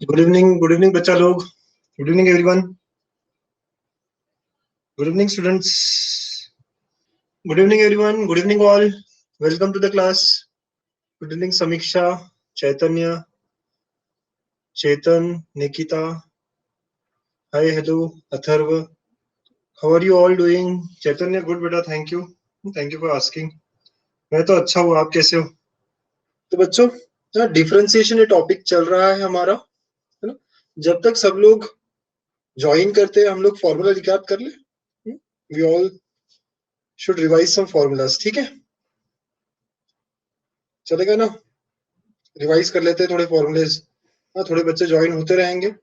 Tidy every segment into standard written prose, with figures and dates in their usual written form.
Good evening बच्चा लोग। Good evening everyone. Good evening students. Good evening everyone. Good evening all. Welcome to the class. Good evening Samiksha, Chaitanya, Chetan, Nikita. Hi, hello, Atharva. How are you all doing? Chaitanya, good बेटा, thank you for asking. मैं तो अच्छा हूँ, आप कैसे हो? तो बच्चों, डिफरेंशिएशन ये टॉपिक चल रहा है हमारा, है ना। जब तक सब लोग ज्वाइन करते हैं हम लोग फॉर्मूला रिकैप कर ले। We all should revise some formulas, ठीक है? चलेगा ना? रिवाइज कर लेते हैं थोड़े फॉर्मूलेज। हाँ, थोड़े बच्चे ज्वाइन होते रहेंगे।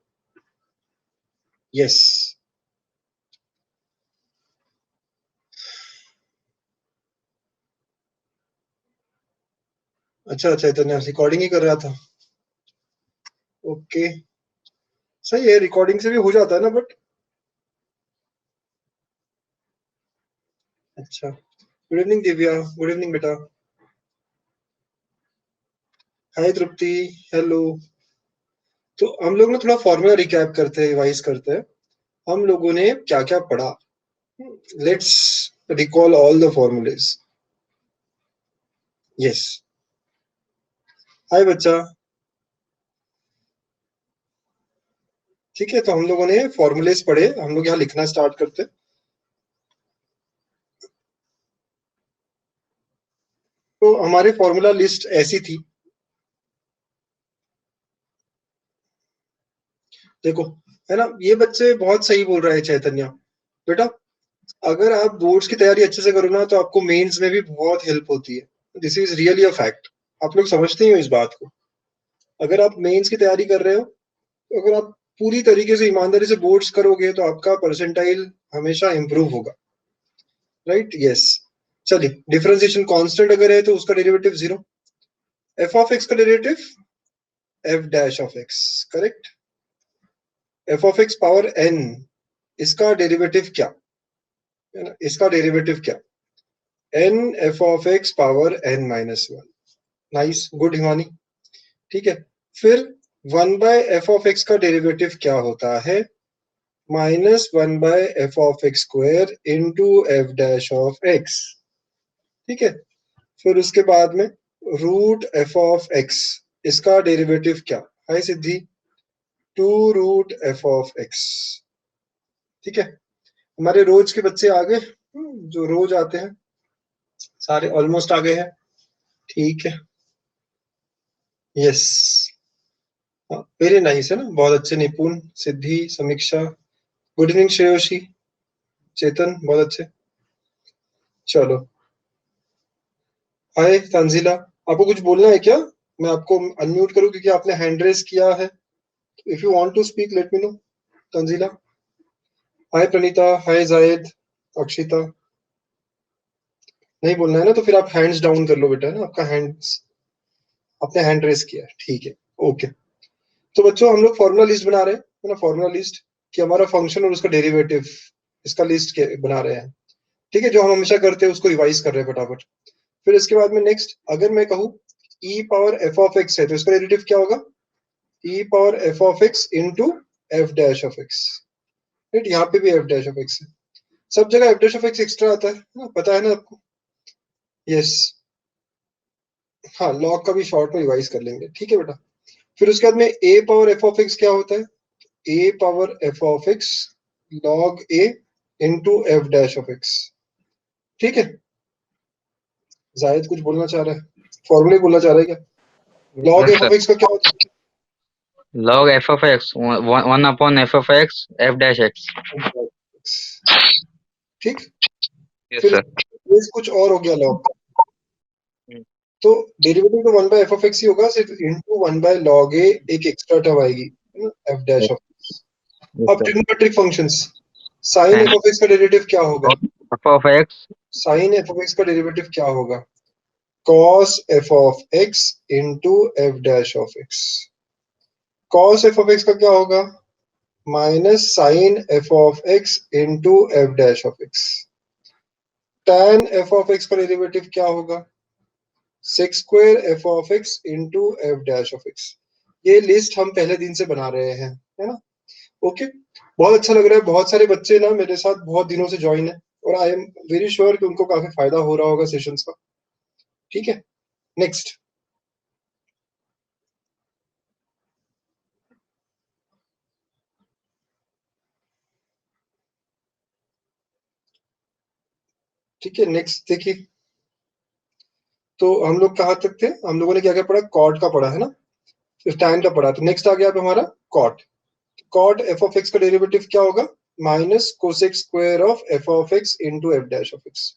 यस। अच्छा चैतन्य रिकॉर्डिंग ही कर रहा था। ओके, सही है, रिकॉर्डिंग से भी हो जाता है ना, बट अच्छा। Good evening Divya, good evening बेटा। हाय तृप्ति, हेलो। तो हम लोग ना थोड़ा फॉर्मूला रिकैप करते हैं, रिवाइज करते हैं हम लोगों ने क्या क्या पढ़ा। Let's recall all the formulae. Yes. Hi बच्चा। ठीक है, तो हम लोगों ने फॉर्मूलेज पढ़े, हम लोग यहाँ लिखना स्टार्ट करते हैं। तो हमारे फॉर्मूला लिस्ट ऐसी थी, देखो, है ना। ये बच्चे बहुत सही बोल रहे हैं चैतन्य बेटा। अगर आप बोर्ड्स की तैयारी अच्छे से करो ना तो आपको मेंस में भी बहुत हेल्प होती है। This is really a fact. आप लोग समझते ही हो इस बात को। अगर आप मेंस की तैयारी कर रहे हो तो अगर आप पूरी तरीके से ईमानदारी से बोर्ड्स करोगे तो आपका परसेंटाइल हमेशा इंप्रूव होगा। राइट? यस। चलिए, डिफरेंशिएशन कांस्टेंट अगर है तो उसका derivative zero. F of x का derivative F dash of X. Correct. F of x power N, इसका डेरिवेटिव क्या है ना, इसका डेरिवेटिव क्या? N F of x power N minus one. Nice, good Himani. ठीक है, फिर one by F of x का डेरिवेटिव क्या होता है? Minus one by F of X square into F dash of x. ठीक है, फिर उसके बाद में रूट एफ ऑफ एक्स, इसका डेरिवेटिव क्या? Hi Siddhi, two root F of x. ठीक है, हमारे रोज के बच्चे आ गए, जो रोज आते हैं सारे ऑलमोस्ट आ गए हैं। ठीक है, यस, वेरी नाइस, है ना, बहुत अच्छे। निपुण, सिद्धि, समीक्षा, गुड इवनिंग श्रेयोशी, चेतन, बहुत अच्छे। चलो, हाय तंजीला, आपको कुछ बोलना है क्या? मैं आपको अनम्यूट करूं क्योंकि आपने हैंड रेस किया है। If you want to speak let me know. Tanzeela, hi Pranita, hi Zaid, Akshita. नहीं बोलना है ना तो फिर आप हैंड्स डाउन कर लो बेटा, है ना, आपका हैंड्स, आपने हैंड रेस किया है, ठीक है, ओके। तो बच्चों हम लोग फॉर्मूला लिस्ट बना रहे हैं, है ना, फॉर्मूला लिस्ट कि हमारा फंक्शन और उसका डेरिवेटिव, इसका लिस्ट बना रहे हैं। ठीक है, जो हम हमेशा करते हैं उसको रिवाइज कर रहे हैं फटाफट। फिर इसके बाद में नेक्स्ट, अगर मैं कहूँ E power F of X है तो इसका डेरिवेटिव क्या होगा? E power F of x into F dash of X. Right, यहाँ पे भी एफ डैश ऑफ एक्स है, सब जगह F dash of x extra आता है ना, पता है ना आपको? यस। हाँ, लॉग का भी शॉर्ट में रिवाइज कर लेंगे, ठीक है बेटा। फिर उसके बाद में A power F of X क्या होता है? A power F of X log A into F dash of x. ठीक है, जायद कुछ बोलना चाह रहा है, फॉर्मूले बोलना चाह रहा है क्या? Log yes F sir. Of x का क्या होता है? Log F of X one upon F of X F dash X. ठीक, यस फिर सर। बेस कुछ और हो गया लॉग का, तो डेरिवेटिव तो one by F of X ही होगा, सिर्फ into one by log A एक एक्स्ट्रा टर्म आएगी, है ना, एफ डैश ऑफ। यस अब sir. Trigonometric functions, sine F of x का डेरिवेटिव क्या होगा? F of x sine F of x का डेरिवेटिव क्या होगा? Cos f of x into F dash of x. Cos f of x का क्या होगा? Minus sine F of x into F dash of x. tan F of x का derivative क्या होगा? Sec square f of x into F dash of x. ये list हम पहले दिन से बना रहे हैं, है ना। ओके, बहुत अच्छा लग रहा है, बहुत सारे बच्चे ना मेरे साथ बहुत दिनों से ज्वाइन है और आई एम वेरी श्योर कि उनको काफी फायदा हो रहा होगा सेशंस का। ठीक है, नेक्स्ट। ठीक है, नेक्स्ट देखिए। तो हम लोग कहाँ तक थे, हम लोगों ने क्या क्या पढ़ा, कॉट का पढ़ा है ना, फिर tan का पढ़ा। तो नेक्स्ट आ गया अब हमारा cot. Cot f of x का डेरिवेटिव क्या होगा, minus cosec square of F of x into F dash of x.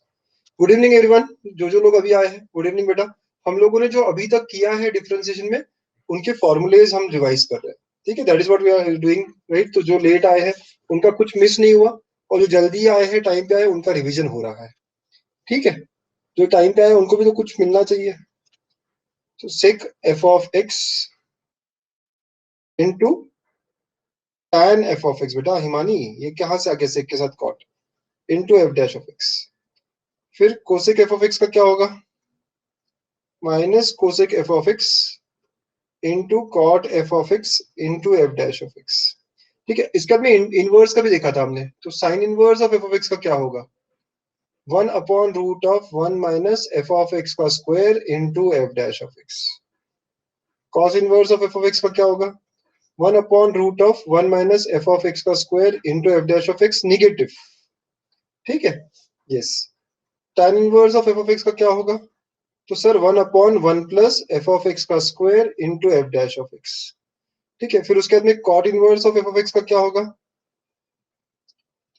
Good evening everyone, जो लोग अभी आए हैं, गुड इवनिंग बेटा। हम लोगों ने जो अभी तक किया है डिफरेंशिएशन में, उनके फॉर्मूलेज हम रिवाइज कर रहे हैं। ठीक है, that is what we are doing, right. तो जो लेट आए हैं उनका कुछ मिस नहीं हुआ, और जो जल्दी आए हैं टाइम पे आए उनका रिवीजन हो रहा है। ठीक है, जो टाइम पे आए उनको भी तो कुछ मिलना चाहिए। तो sec F of x into tan F of X. बेटा हिमानी, ये कहाँ से आ गया सेक के साथ cot, into F dash of x. फिर कोसेक एफ ऑफ एक्स का क्या होगा, minus cosec f of x into cot f of x into F dash of x. ठीक है, इसका भी इनवर्स का भी देखा था हमने। तो sine inverse of F of x का क्या होगा, 1/√1 माइनस एफ ऑफ एक्स का square into F dash of x. Cos inverse of F of x का क्या होगा, 1/√1 माइनस एफ ऑफ एक्स का square into F dash of x, negative. ठीक है, yes. tan inverse of F of x का क्या होगा, तो sir 1/1 plus F of x का square into F dash of x. ठीक है, फिर उसके बाद में cot inverse of F of x का क्या होगा,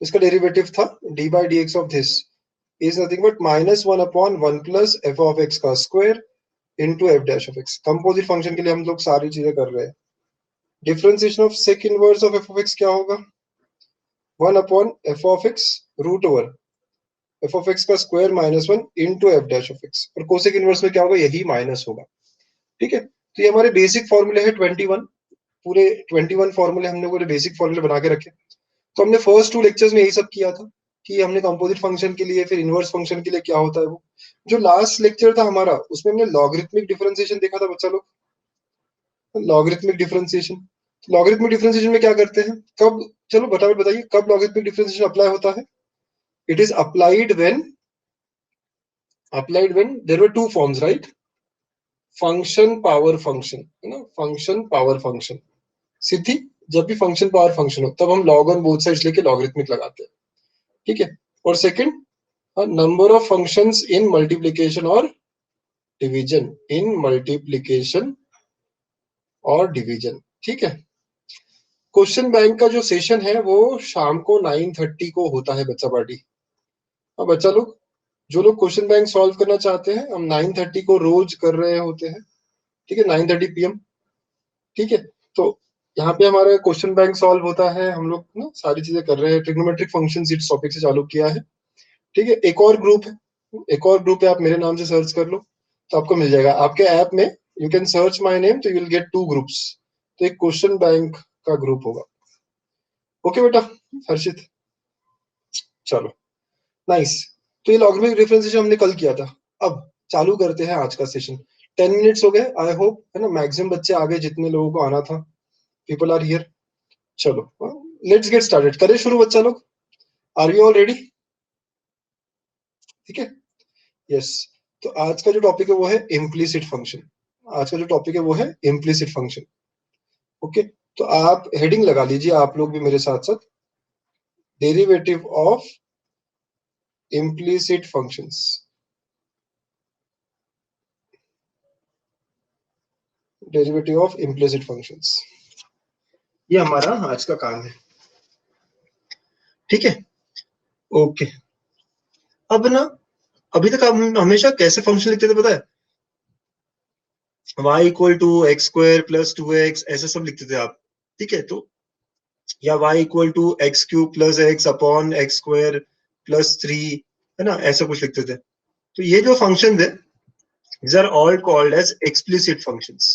इसका डेरिवेटिव था D by D x of this is nothing but -1/1 plus F of x का square into F dash of X. Composite function के लिए हम लोग सारी चीजें कर रहे हैं। Differentiation of sec inverse of F of X क्या होगा, 1/f of X root over F of x का square -1 into F dash of x. और कोसेक इनवर्स में क्या होगा, यही माइनस होगा। ठीक है, तो ये हमारे बेसिक फॉर्मूले है 21, पूरे 21 फॉर्मूले हम लोगों ने बेसिक फॉर्मूले बना के रखे। तो हमने फर्स्ट 2 लेक्चर्स में यही सब किया था कि हमने कंपोजिट फंक्शन के लिए, फिर इनवर्स फंक्शन के लिए क्या होता है वो। जो लास्ट लेक्चर था हमारा, उसमें हमने लॉगरिथमिक डिफरेंशिएशन देखा था बच्चा लोग, लॉगरिथमिक डिफरेंशिएशन। लॉगरिथमिक डिफरेंशिएशन में क्या करते हैं, कब, चलो फटाफट बताइए, कब लॉगरिथमिक डिफरेंशिएशन अप्लाई होता है। It is applied when there were two forms, right, function power function, है ना, फंक्शन पावर फंक्शन। सिद्धि, जब भी फंक्शन पावर फंक्शन हो तब हम लॉग ऑन बोथ साइड्स लेके लॉगरिथमिक लगाते हैं। ठीक है, और second, number of functions in multiplication और डिवीजन, इन मल्टीप्लिकेशन और डिवीजन। ठीक है, क्वेश्चन बैंक का जो सेशन है वो शाम को 9:30 को होता है बच्चा पार्टी। अब बच्चा लोग, जो लोग क्वेश्चन बैंक सॉल्व करना चाहते हैं, हम 9:30 को रोज कर रहे होते हैं। ठीक है, 9:30 PM। ठीक है, तो यहाँ पे हमारा क्वेश्चन बैंक सॉल्व होता है, हम लोग ना सारी चीजें कर रहे हैं। ट्रिग्नोमेट्रिक फंक्शंस इस टॉपिक से चालू किया है। ठीक है, एक और ग्रुप है, एक और ग्रुप है, आप मेरे नाम से सर्च कर लो तो आपको मिल जाएगा। आपके ऐप में you can search my name, तो यू विल गेट 2 ग्रुप्स। तो एक क्वेश्चन बैंक का ग्रुप होगा। ओके बेटा हर्षित, चलो नाइस। तो ये लॉगरिथमिक डिफरेंशिएशन हमने कल किया था। अब चालू करते हैं आज का सेशन। 10 मिनट्स हो गए, आई होप, है ना, मैक्सिमम बच्चे आ गए जितने लोगों को आना था। People are here. चलो लेट्स गेट स्टार्टेड, करें शुरू बच्चा लोग। Are you all ready? ठीक है, यस। तो आज का जो टॉपिक है वो है इम्प्लिसिट फंक्शन। आज का जो टॉपिक है वो है इम्प्लिसिट फंक्शन। ओके, तो आप हेडिंग लगा लीजिए, आप लोग भी मेरे साथ साथ, derivative of implicit functions. Derivative of implicit functions, ये हमारा आज का काम है। ठीक है, ओके। अब ना, अभी तक हम हमेशा कैसे फंक्शन लिखते थे पता है, y equal to x square plus 2x, ऐसे सब लिखते थे आप। ठीक है, तो या y equal to x cube plus x upon x square plus 3, है ना, ऐसा कुछ लिखते थे। तो ये जो फंक्शन है, these are all called as explicit functions।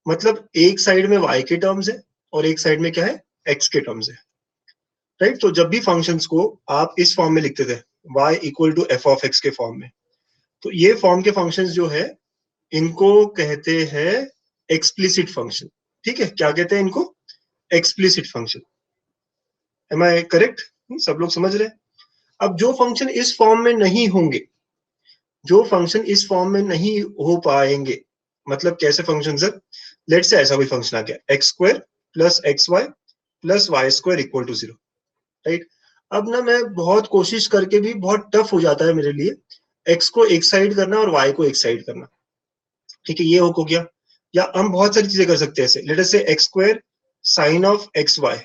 मतलब एक साइड में y के टर्म्स है और एक साइड में क्या है, x के टर्म्स है, राइट। तो जब भी फंक्शंस को आप इस फॉर्म में लिखते थे, y equal to f of x के फॉर्म में, तो ये फॉर्म के फंक्शंस जो है इनको कहते हैं एक्सप्लिसिट फंक्शन, ठीक है, क्या कहते हैं इनको, explicit function. Am I correct? सब लोग समझ रहे हैं? अब जो फंक्शन इस फॉर्म में नहीं होंगे, जो फंक्शन इस फॉर्म में नहीं हो पाएंगे, मतलब कैसे फंक्शन सर, लेट्स से ऐसा कोई फंक्शन आ गया x square plus x Y plus y square equal to 0, right. अब ना मैं बहुत कोशिश करके भी बहुत टफ हो जाता है मेरे लिए एक्स को एक साइड करना और वाई को एक साइड करना, ठीक है, ये हो गया। या हम बहुत सारी चीजें कर सकते हैं ऐसे, let us say x square sine of x Y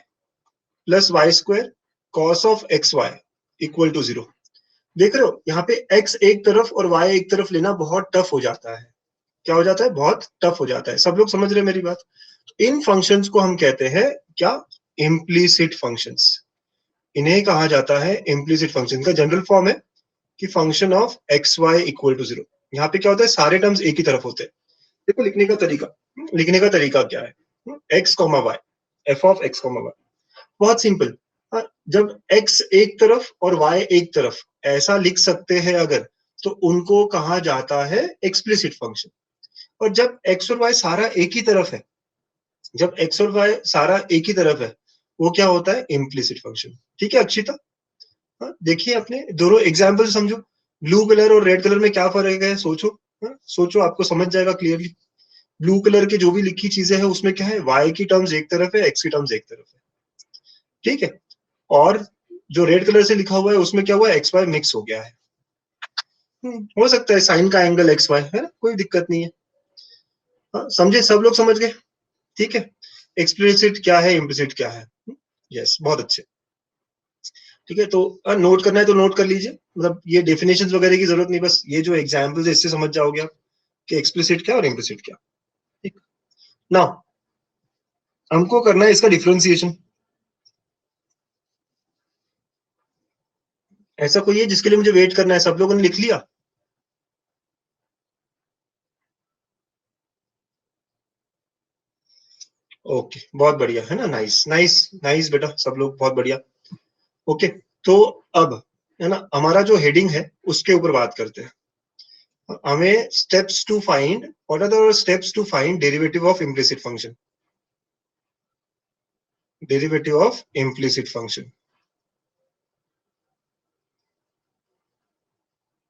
plus y square cos of x Y equal to 0। देख रहे हो यहाँ पे x एक तरफ और y एक तरफ लेना बहुत टफ हो जाता है। क्या हो जाता है? बहुत टफ हो जाता है। सब लोग समझ रहे हैं मेरी बात? इन फंक्शंस को हम कहते हैं क्या? Implicit functions. इन्हें कहा जाता है इम्प्लीसिट फंक्शन। का जनरल फॉर्म है कि function of x Y equal to 0। यहाँ पे क्या होता है, सारे टर्म्स एक ही तरफ होते हैं। देखो लिखने का तरीका क्या है, x comma y, f of x comma y, बहुत सिंपल। जब x एक तरफ और y एक तरफ ऐसा लिख सकते हैं अगर, तो उनको कहा जाता है एक्सप्लिसिट फंक्शन। और जब x और y सारा एक ही तरफ है, जब x और y सारा एक ही तरफ है, वो क्या होता है? Implicit function. ठीक है अक्षिता? देखिए अपने दोनों एग्जाम्पल समझो, ब्लू कलर और रेड कलर में क्या फर्क है, सोचो। सोचो, आपको समझ जाएगा क्लियरली। ब्लू कलर की जो भी लिखी चीजें हैं उसमें क्या है, y की टर्म्स एक तरफ है, x की टर्म्स एक तरफ है, ठीक है। और जो रेड कलर से लिखा हुआ है उसमें क्या हुआ है, एक्स वाई मिक्स हो गया है। हो सकता है साइन का एंगल एक्स वाई है ना, कोई दिक्कत नहीं है। समझे? सब लोग समझ गए? ठीक है। एक्सप्लिसिट क्या है, इम्प्लिसिट क्या है? यस, बहुत अच्छे। ठीक है, तो नोट करना है तो नोट कर लीजिए, मतलब ये डेफिनेशंस वगैरह की जरूरत नहीं, बस ये जो एग्जाम्पल्स है इससे समझ जाओगे आप कि एक्सप्लिसिट क्या और इम्प्लिसिट क्या। ठीक ना, हमको करना है इसका डिफ्रेंसिएशन। ऐसा कोई है जिसके लिए मुझे वेट करना है? सब लोगों ने लिख लिया? ओके, बहुत बढ़िया है ना, नाइस नाइस नाइस बेटा, सब लोग बहुत बढ़िया। ओके, तो अब है ना, हमारा जो हेडिंग है उसके ऊपर बात करते हैं। हमें steps to find, what are the steps to find derivative of implicit function, derivative of implicit function.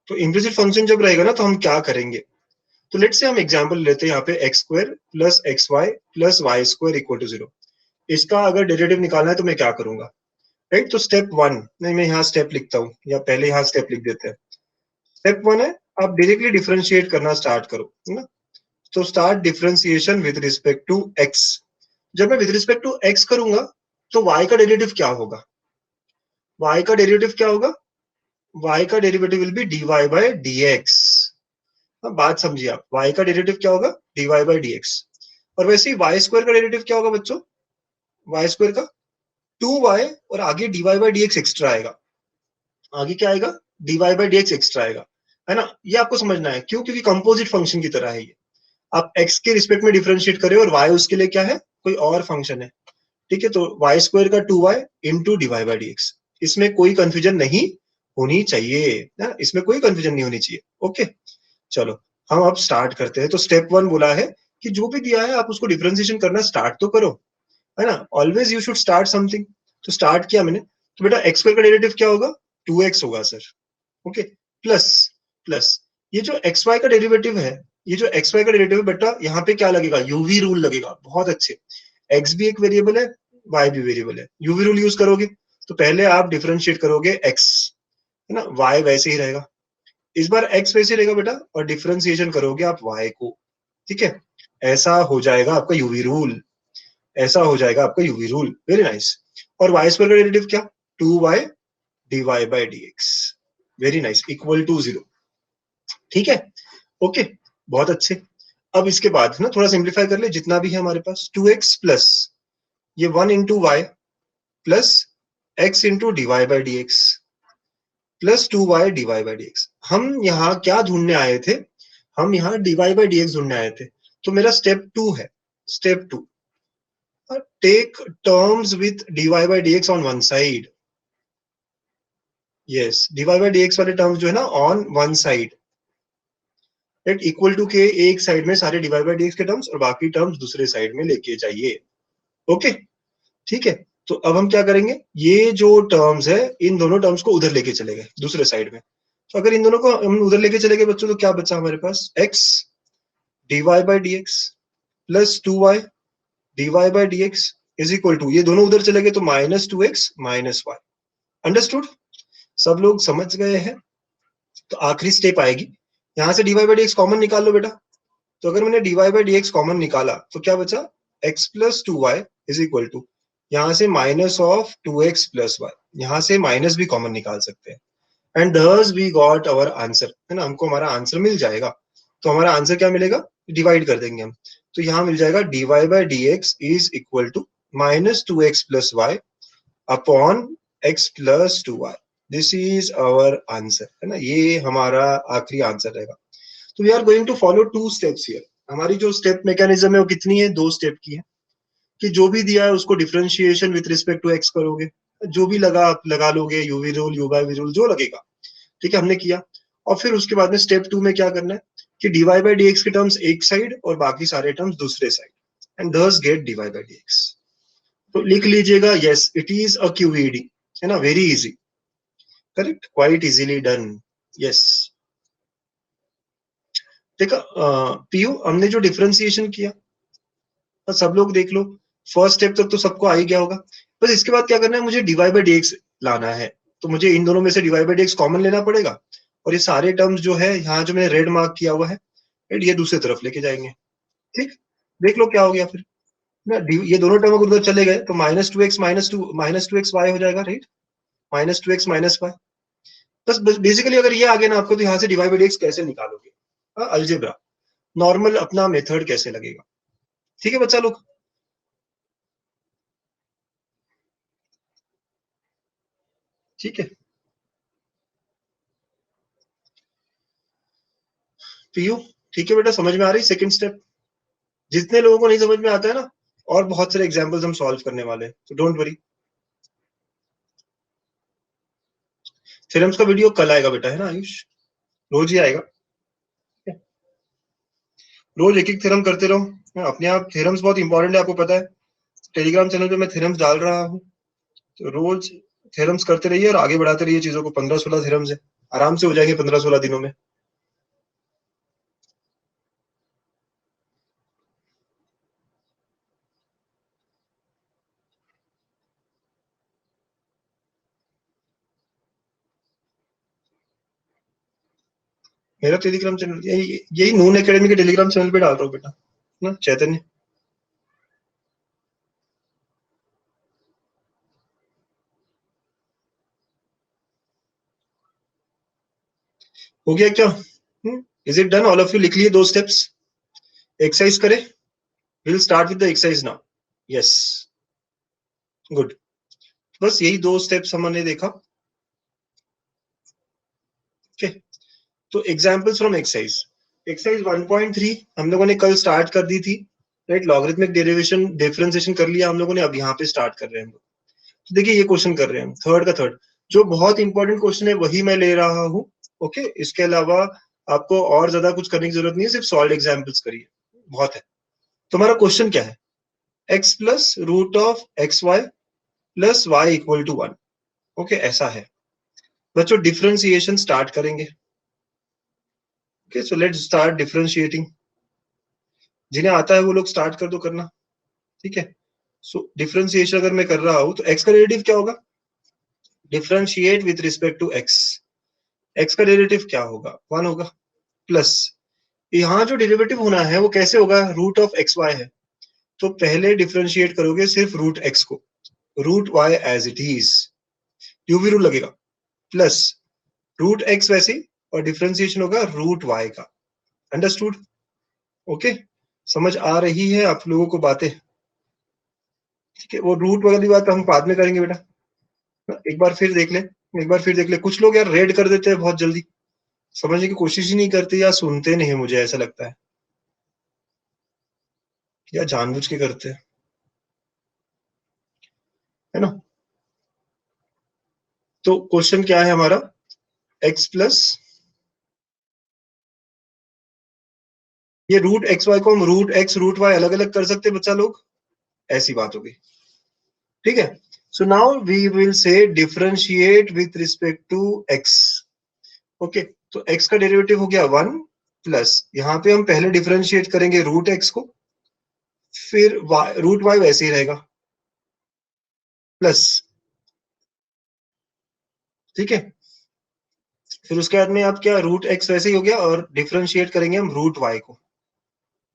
तो इम्प्लिसिट फंक्शन जब रहेगा ना तो हम क्या करेंगे, तो लेट से हम एग्जांपल लेते हैं यहाँ पे x square plus x Y plus y square equal to 0। इसका अगर डेरिवेटिव निकालना है तो मैं क्या करूंगा, राइट। तो स्टेप वन, नहीं मैं यहाँ स्टेप लिखता हूँ, या पहले यहाँ स्टेप लिख देते हैं। स्टेप वन है, आप डायरेक्टली डिफरेंशिएट करना स्टार्ट करो, है ना। तो start differentiation with respect to x. जब मैं विद रिस्पेक्ट टू एक्स करूंगा तो y का डेरिवेटिव क्या होगा, y का डेरिवेटिव क्या होगा, y का derivative will be dy by dx। बात समझिए आप, y का डेरिवेटिव क्या होगा, dy बाय dx। और वैसे ही y स्क्वायर का डेरिवेटिव क्या होगा बच्चों, y स्क्वायर का 2y, और आगे dy बाय dx एक्स्ट्रा आएगा। आगे क्या आएगा, dy बाय dx एक्स्ट्रा आएगा, है ना। ये आपको समझना है, क्यों? क्योंकि कंपोजिट फंक्शन की तरह है ये। आप x के रिस्पेक्ट में डिफरेंशिएट करें और y उसके लिए क्या है, कोई और फंक्शन है, ठीक है। तो वाई स्क्वायर का 2y into dy by D X, इसमें कोई कंफ्यूजन नहीं होनी चाहिए ना, इसमें कोई कंफ्यूजन नहीं होनी चाहिए। ओके, चलो हम अब स्टार्ट करते हैं। तो स्टेप वन बोला है कि जो भी दिया है आप उसको डिफरेंशिएशन करना स्टार्ट तो करो, है ना। Always you should start something. तो स्टार्ट किया मैंने, तो बेटा एक्स स्क्वायर का डेरिवेटिव क्या होगा, 2x होगा सर। ओके, प्लस प्लस ये जो एक्स वाई का डेरिवेटिव है, ये जो एक्स वाई का डेरिवेटिव है बेटा, यहाँ पे क्या लगेगा, यूवी रूल लगेगा। बहुत अच्छे, एक्स भी एक वेरिएबल है, वाई भी वेरिएबल है, यूवी रूल यूज करोगे तो पहले आप डिफरेंशिएट करोगे एक्स, है ना, वाई वैसे ही रहेगा। इस बार एक्स वैसे रहेगा बेटा, और डिफरेंशिएशन करोगे आप वाई को, ठीक है। ऐसा हो जाएगा आपका यूवी रूल, ऐसा हो जाएगा आपका यूवी रूल, वेरी नाइस। और वाई स्क्वायर का डेरिवेटिव क्या, 2y dy by dx, very nice, equal to 0, ठीक है। ओके, बहुत अच्छे। अब इसके बाद ना थोड़ा सिंप्लीफाई कर ले, जितना भी है हमारे पास 2x प्लस ये 1 into Y plus x into dy by D x plus 2y dy by D X. हम यहाँ क्या ढूंढने आए थे, हम यहाँ डिवाई बाई डी एक्स ढूंढने आए थे। तो मेरा स्टेप टू है, step two, take terms with dy by D X on one side. Yes, dy by D x वाले टर्म्स जो है ना on one side, right, equal to के एक साइड में सारे डिवाइड बाय डीएक्स के टर्म्स और बाकी टर्म्स दूसरे साइड में लेके जाइए। ओके, ठीक है। तो अब हम क्या करेंगे, ये जो टर्म्स है इन दोनों टर्म्स को उधर लेके चले गए दूसरे साइड में। तो अगर इन दोनों को हम उधर लेके चले गए बच्चों, तो क्या बचा हमारे पास, x dy by dx plus 2y dy by dx is equal to, ये दोनों उधर चले गए तो minus 2x minus y। Understood, सब लोग समझ गए हैं। तो आखिरी स्टेप आएगी, यहां से dy बाय dx कॉमन निकाल लो बेटा। तो अगर मैंने dy बाय dx कॉमन निकाला तो क्या बचा, x plus 2y is equal to, यहां से minus of 2x plus y, यहां से माइनस भी कॉमन निकाल सकते हैं। And thus we got our answer, है ना, हमको हमारा आंसर मिल जाएगा। तो हमारा आंसर क्या मिलेगा, डिवाइड कर देंगे हम। तो यहाँ मिल जाएगा dy by dx is equal to minus 2x plus y upon x plus 2y। This is our answer, है ना, ये हमारा आखिरी आंसर रहेगा। तो we are going to follow 2 steps here. हमारी जो स्टेप मैकेनिज्म है वो कितनी है, 2 स्टेप की है। कि जो भी दिया है उसको differentiation with respect to x करोगे, जो भी लगा लोगे, UV rule U by V rule जो लगेगा, ठीक है, हमने किया। और फिर उसके बाद में स्टेप 2 में क्या करना है कि dy बाय dx के टर्म्स एक साइड और बाकी सारे टर्म्स दूसरे side, and thus get dy by dx। तो लिख लीजिएगा, yes it is a QED, है ना, very easy, correct, quite easily done, yes. देखा पीयू, हमने जो डिफरेंशिएशन किया, तो सब लोग देख लो, फर्स्ट स्टेप तक तो सबको आ ही गया होगा। बस इसके बाद क्या करना है, मुझे dy बाय dx लाना है। तो मुझे इन दोनों में से dy बाय dx कॉमन लेना पड़ेगा, और ये सारे टर्म्स जो है यहाँ जो मैंने रेड मार्क किया हुआ है, ये दूसरी तरफ लेके जाएंगे। ठीक, देख लो क्या हो गया फिर ना, ये दोनों टर्म अगर उधर चले गए तो माइनस टू एक्स वाई हो जाएगा, right, minus 2x minus y. बस बेसिकली अगर ये आ गया ना आपको, तो यहाँ से डिवाइड बाय dx कैसे निकालोगे, अलजेब्रा, नॉर्मल अपना मेथड कैसे लगेगा। ठीक है बच्चा लोग, ठीक है। पीयू, ठीक है बेटा, समझ में आ रही सेकंड स्टेप। जितने लोगों को नहीं समझ में आता है ना, और बहुत सारे एग्जाम्पल्स हम सॉल्व करने वाले हैं, तो डोंट वरी। थ्योरम्स का वीडियो कल आएगा बेटा, है ना आयुष, रोज ही आएगा, रोज एक एक थ्योरम करते रहो अपने आप। थ्योरम्स बहुत इंपॉर्टेंट है, आपको पता है, टेलीग्राम चैनल पे मैं थ्योरम्स डाल रहा हूँ, तो रोज थ्योरम्स करते रहिए और आगे बढ़ाते रहिए चीजों को। 15-16 थ्योरम्स है, आराम से हो जाएंगे 15-16 दिनों में। मेरा टेलीग्राम चैनल यही नून एकेडमी के टेलीग्राम चैनल पे डाल रहा हूँ बेटा, ना चैतन्य। हो गया क्या, is it done all of you, लिख लिए 2 स्टेप्स। एक्सरसाइज करें, will start with the exercise now, yes, good. बस यही 2 स्टेप्स हमने देखा, ओके। तो एग्जांपल्स फ्रॉम एक्सरसाइज, एक्सरसाइज 1.3 हम लोगों ने कल स्टार्ट कर दी थी, राइट, लॉगरिथमिक डेरिवेशन डिफरेंशिएशन कर लिया हम लोगों ने, अब यहाँ पे स्टार्ट कर रहे हैं हम लोग। तो देखिए ये क्वेश्चन कर रहे हैं हम, थर्ड का थर्ड, जो बहुत इंपॉर्टेंट क्वेश्चन है वही मैं ले रहा हूँ, ओके। इसके अलावा आपको और ज्यादा कुछ करने की जरूरत नहीं है, सिर्फ सॉल्व एग्जाम्पल्स करिए, बहुत है। तो हमारा क्वेश्चन क्या है, x plus root of x Y plus y equal to 1, okay, ऐसा है। बच्चों डिफरेंशिएशन स्टार्ट करेंगे, okay, so let's start differentiating. जिन्हें आता है वो लोग स्टार्ट कर दो करना, ठीक है। सो डिफरेंशिएशन अगर मैं कर रहा हूं तो x का डेरिवेटिव क्या होगा, differentiate with respect to x का डेरिवेटिव क्या होगा, 1 होगा, प्लस यहाँ जो डेरिवेटिव होना है वो कैसे होगा, रूट ऑफ एक्स वाई है, तो पहले डिफरेंशिएट करोगे सिर्फ रूट एक्स को, root y as it is, UV rule लगेगा, प्लस रूट एक्स वैसे ही, और डिफरेंशिएशन होगा रूट वाई का। अंडरस्टूड, ओके, समझ आ रही है आप लोगों को बातें, ठीक है। वो रूट वाली बात हम बाद में करेंगे बेटा, एक बार फिर देख ले, एक बार फिर देख ले। कुछ लोग यार रेड कर देते हैं बहुत जल्दी, समझने की कोशिश ही नहीं करते या सुनते नहीं, मुझे ऐसा लगता है, या जानबूझ के करते हैं, है ना। तो क्वेश्चन क्या है हमारा, x प्लस ये रूट एक्स वाई को हम रूट एक्स रूट वाई अलग अलग कर सकते हैं बच्चा लोग, ऐसी बात होगी, ठीक है। So now we will say differentiate with respect to x. Okay, तो x का डेरिवेटिव हो गया 1 प्लस, यहाँ पे हम पहले डिफरेंशिएट करेंगे रूट x को, फिर रूट y वैसे ही रहेगा प्लस, ठीक है। फिर उसके बाद में आप क्या, रूट x वैसे ही हो गया और डिफरेंशिएट करेंगे हम रूट y को,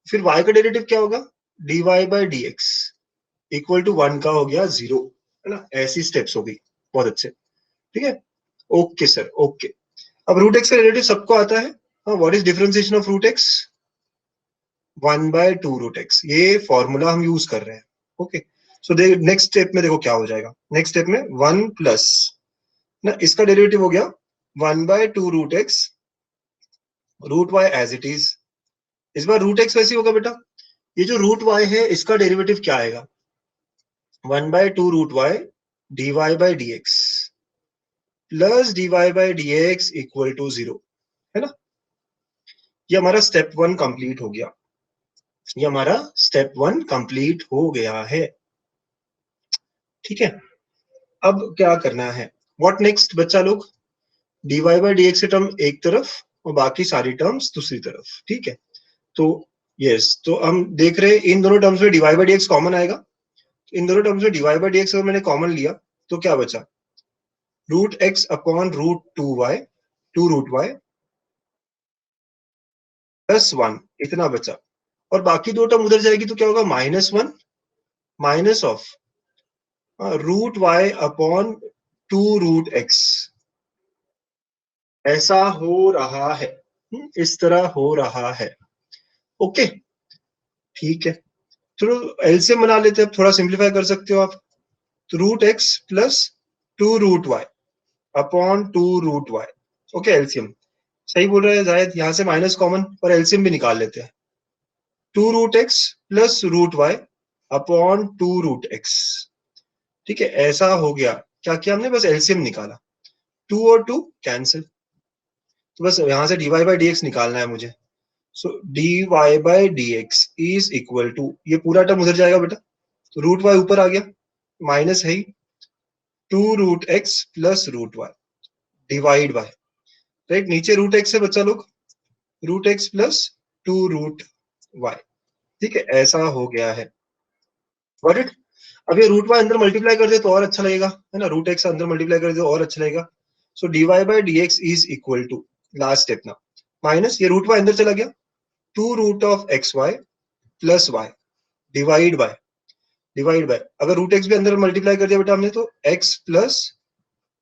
फिर y का डेरिवेटिव क्या होगा, dy by D x equal to 1 का हो गया 0, है ना। ऐसी स्टेप्स हो गई, बहुत अच्छे, ठीक है। Okay sir, okay. अब रूट x का डेरिवेटिव सबको आता है, हाँ। What is differentiation of root x, 1 by 2 root x, ये फॉर्मूला हम यूज कर रहे हैं, ओके। सो नेक्स्ट स्टेप में देखो क्या हो जाएगा, नेक्स्ट स्टेप में 1 प्लस ना, इसका डेरिवेटिव हो गया 1 by 2 root x root y as it is. इस बार रूट एक्स वैसे ही होगा बेटा, ये जो रूट वाई है इसका डेरिवेटिव क्या आएगा, 1 by 2 root y D Y by D x plus D Y by D x equal to 0, है ना। ये हमारा स्टेप 1 कंप्लीट हो गया, ये हमारा स्टेप 1 कंप्लीट हो गया है, ठीक है। अब क्या करना है, व्हाट नेक्स्ट बच्चा लोग, dy by D x term एक तरफ और बाकी सारी टर्म्स दूसरी तरफ, ठीक है। तो यस, तो हम देख रहे हैं इन दोनों टर्म्स में dy by D x common आएगा, इन दोनों टर्म्स में dy बाई डी एक्स अगर मैंने कॉमन लिया तो क्या बचा, root x upon root two root y plus 1, इतना बचा। और बाकी दो टर्म उधर जाएगी तो क्या होगा, -1 minus of root y upon 2 root x, ऐसा हो रहा है, इस तरह हो रहा है, ओके, ठीक है। चलो एलसीएम बना लेते हैं, थोड़ा सिंप्लीफाई कर सकते हो आप। तो root x plus 2 root y upon 2 root y, okay. LCM सही बोल रहे हैं जायद, यहां से माइनस कॉमन और एलसीएम भी निकाल लेते हैं। 2 root x plus root y upon 2 root x, ठीक है, ऐसा हो गया। क्या किया हमने, बस एलसीएम निकाला, 2 और 2 कैंसिल, तो बस यहां से D Y by D x निकालना है मुझे। So dy by D x is equal to, ये पूरा टर्म उधर जाएगा बेटा, तो रूट वाई ऊपर आ गया, माइनस है ही, 2 root x plus root y divide by, right, नीचे रूट एक्स है बच्चा लोग, root x plus 2 root y, ठीक है, ऐसा हो गया है, गॉट इट। अब ये रूट वाई अंदर मल्टीप्लाई कर दे तो और अच्छा लगेगा, है ना, रूट एक्स अंदर मल्टीप्लाई कर दे तो और अच्छा लगेगा। So dy by D x is equal to, last step ना, माइनस ये रूट वाई अंदर चला गया, 2 root of x Y plus y divide by, अगर रूट एक्स भी अंदर मल्टीप्लाई कर दिया बेटा हमने तो x plus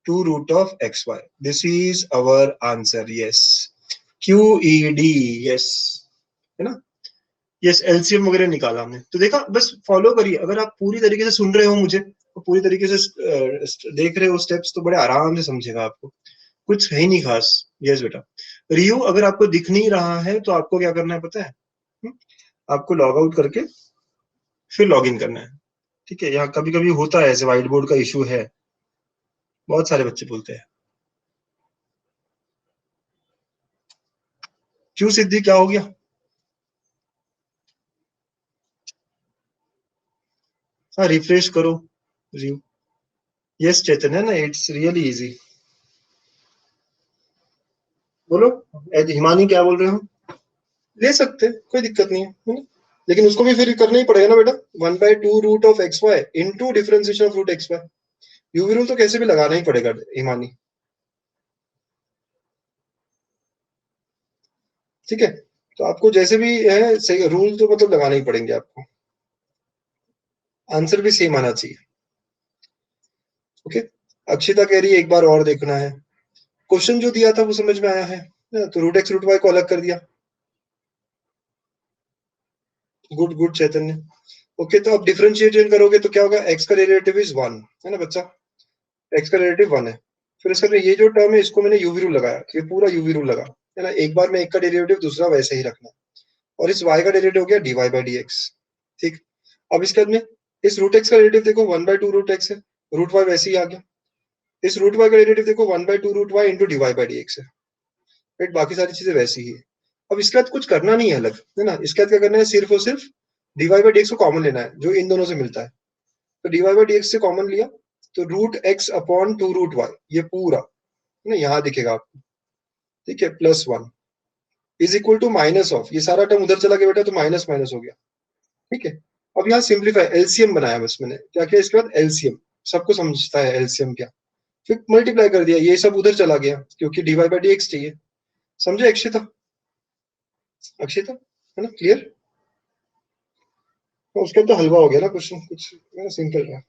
2 root of x y, this is our answer, yes, QED, yes, है ना। यस, एलसीएम वगैरह निकाला हमने, तो देखा, बस फॉलो करिए, अगर आप पूरी तरीके से सुन रहे हो मुझे और पूरी तरीके से देख रहे हो स्टेप्स, तो बड़े आराम से समझेगा आपको, कुछ है ही नहीं खास। यस बेटा, रियू अगर आपको दिख नहीं रहा है तो आपको क्या करना है पता है, आपको लॉग आउट करके फिर लॉग इन करना है, ठीक है। यहाँ कभी कभी होता है ऐसे, व्हाइट बोर्ड का इशू है, बहुत सारे बच्चे बोलते हैं। क्यों सिद्धि, क्या हो गया, हाँ रिफ्रेश करो, रिव्यू, यस चैतन्य ना, इट्स रियली इजी, बोलो। हिमानी क्या बोल रहे हो, ले सकते, कोई दिक्कत नहीं है ना, लेकिन उसको भी फिर करना ही पड़ेगा ना बेटा, 1 by 2 root of x y into differentiation of root x y, UV rule तो कैसे भी लगाना ही पड़ेगा हिमानी, ठीक है। तो आपको जैसे भी है सही रूल तो मतलब लगाने ही पड़ेंगे आपको, आंसर भी सेम आना चाहिए, ओके। अक्षिता कह रही है एक बार और देखना है, क्वेश्चन जो दिया था वो समझ में आया है ना? तो रूट एक्स रूट वाई को अलग कर दिया, गुड गुड चैतन्य, ओके। तो अब डिफरेंशिएशन करोगे तो क्या होगा, एक्स का डेरिवेटिव इज 1, है ना बच्चा, एक्स का डेरिवेटिव 1 है। फिर इसका ये जो टर्म है इसको मैंने यूवी रूल लगाया, तो ये पूरा यूवी रूल लगा, है ना, एक बार में एक का डेरिवेटिव दूसरा वैसे ही रखना, और इस y का डेरिवेटिव हो गया dy बाई डी एक्स, ठीक। अब इसके बाद में इस रूट एक्स का डेरिवेटिव देखो 1 बाई 2 रूट एक्स है, रूट वाई वैसे ही आ गया, इस रूट वाई का डेरिवेटिव देखो 1 by 2 root y into d Y by D x है, राइट, बाकी सारी चीजें वैसी ही है। अब इसके बाद कुछ करना नहीं है अलग, है ना। इसके बाद क्या करना है, सिर्फ और सिर्फ dy बाई डी एक्स को कॉमन लेना है जो इन दोनों से मिलता है। तो dy बाई डी एक्स से कॉमन लिया तो root x upon two root y, ये पूरा है ना यहाँ दिखेगा आपको, ठीक है, plus one is equal to minus of, ये सारा टर्म उधर चला गया बेटा तो माइनस माइनस हो गया, ठीक है। अब यहाँ सिंप्लीफाई एलसीएम बनाया बस मैंने, क्या किया इसके बाद एलसीएम, सबको समझता है एलसीएम क्या, फिर मल्टीप्लाई कर दिया, ये सब उधर चला गया क्योंकि dy बाई डी एक्स चाहिए। समझे अक्षिता, अक्षिता है ना, क्लियर। तो उसके बाद तो हलवा हो गया ना, कुछ कुछ सिंपल रहा।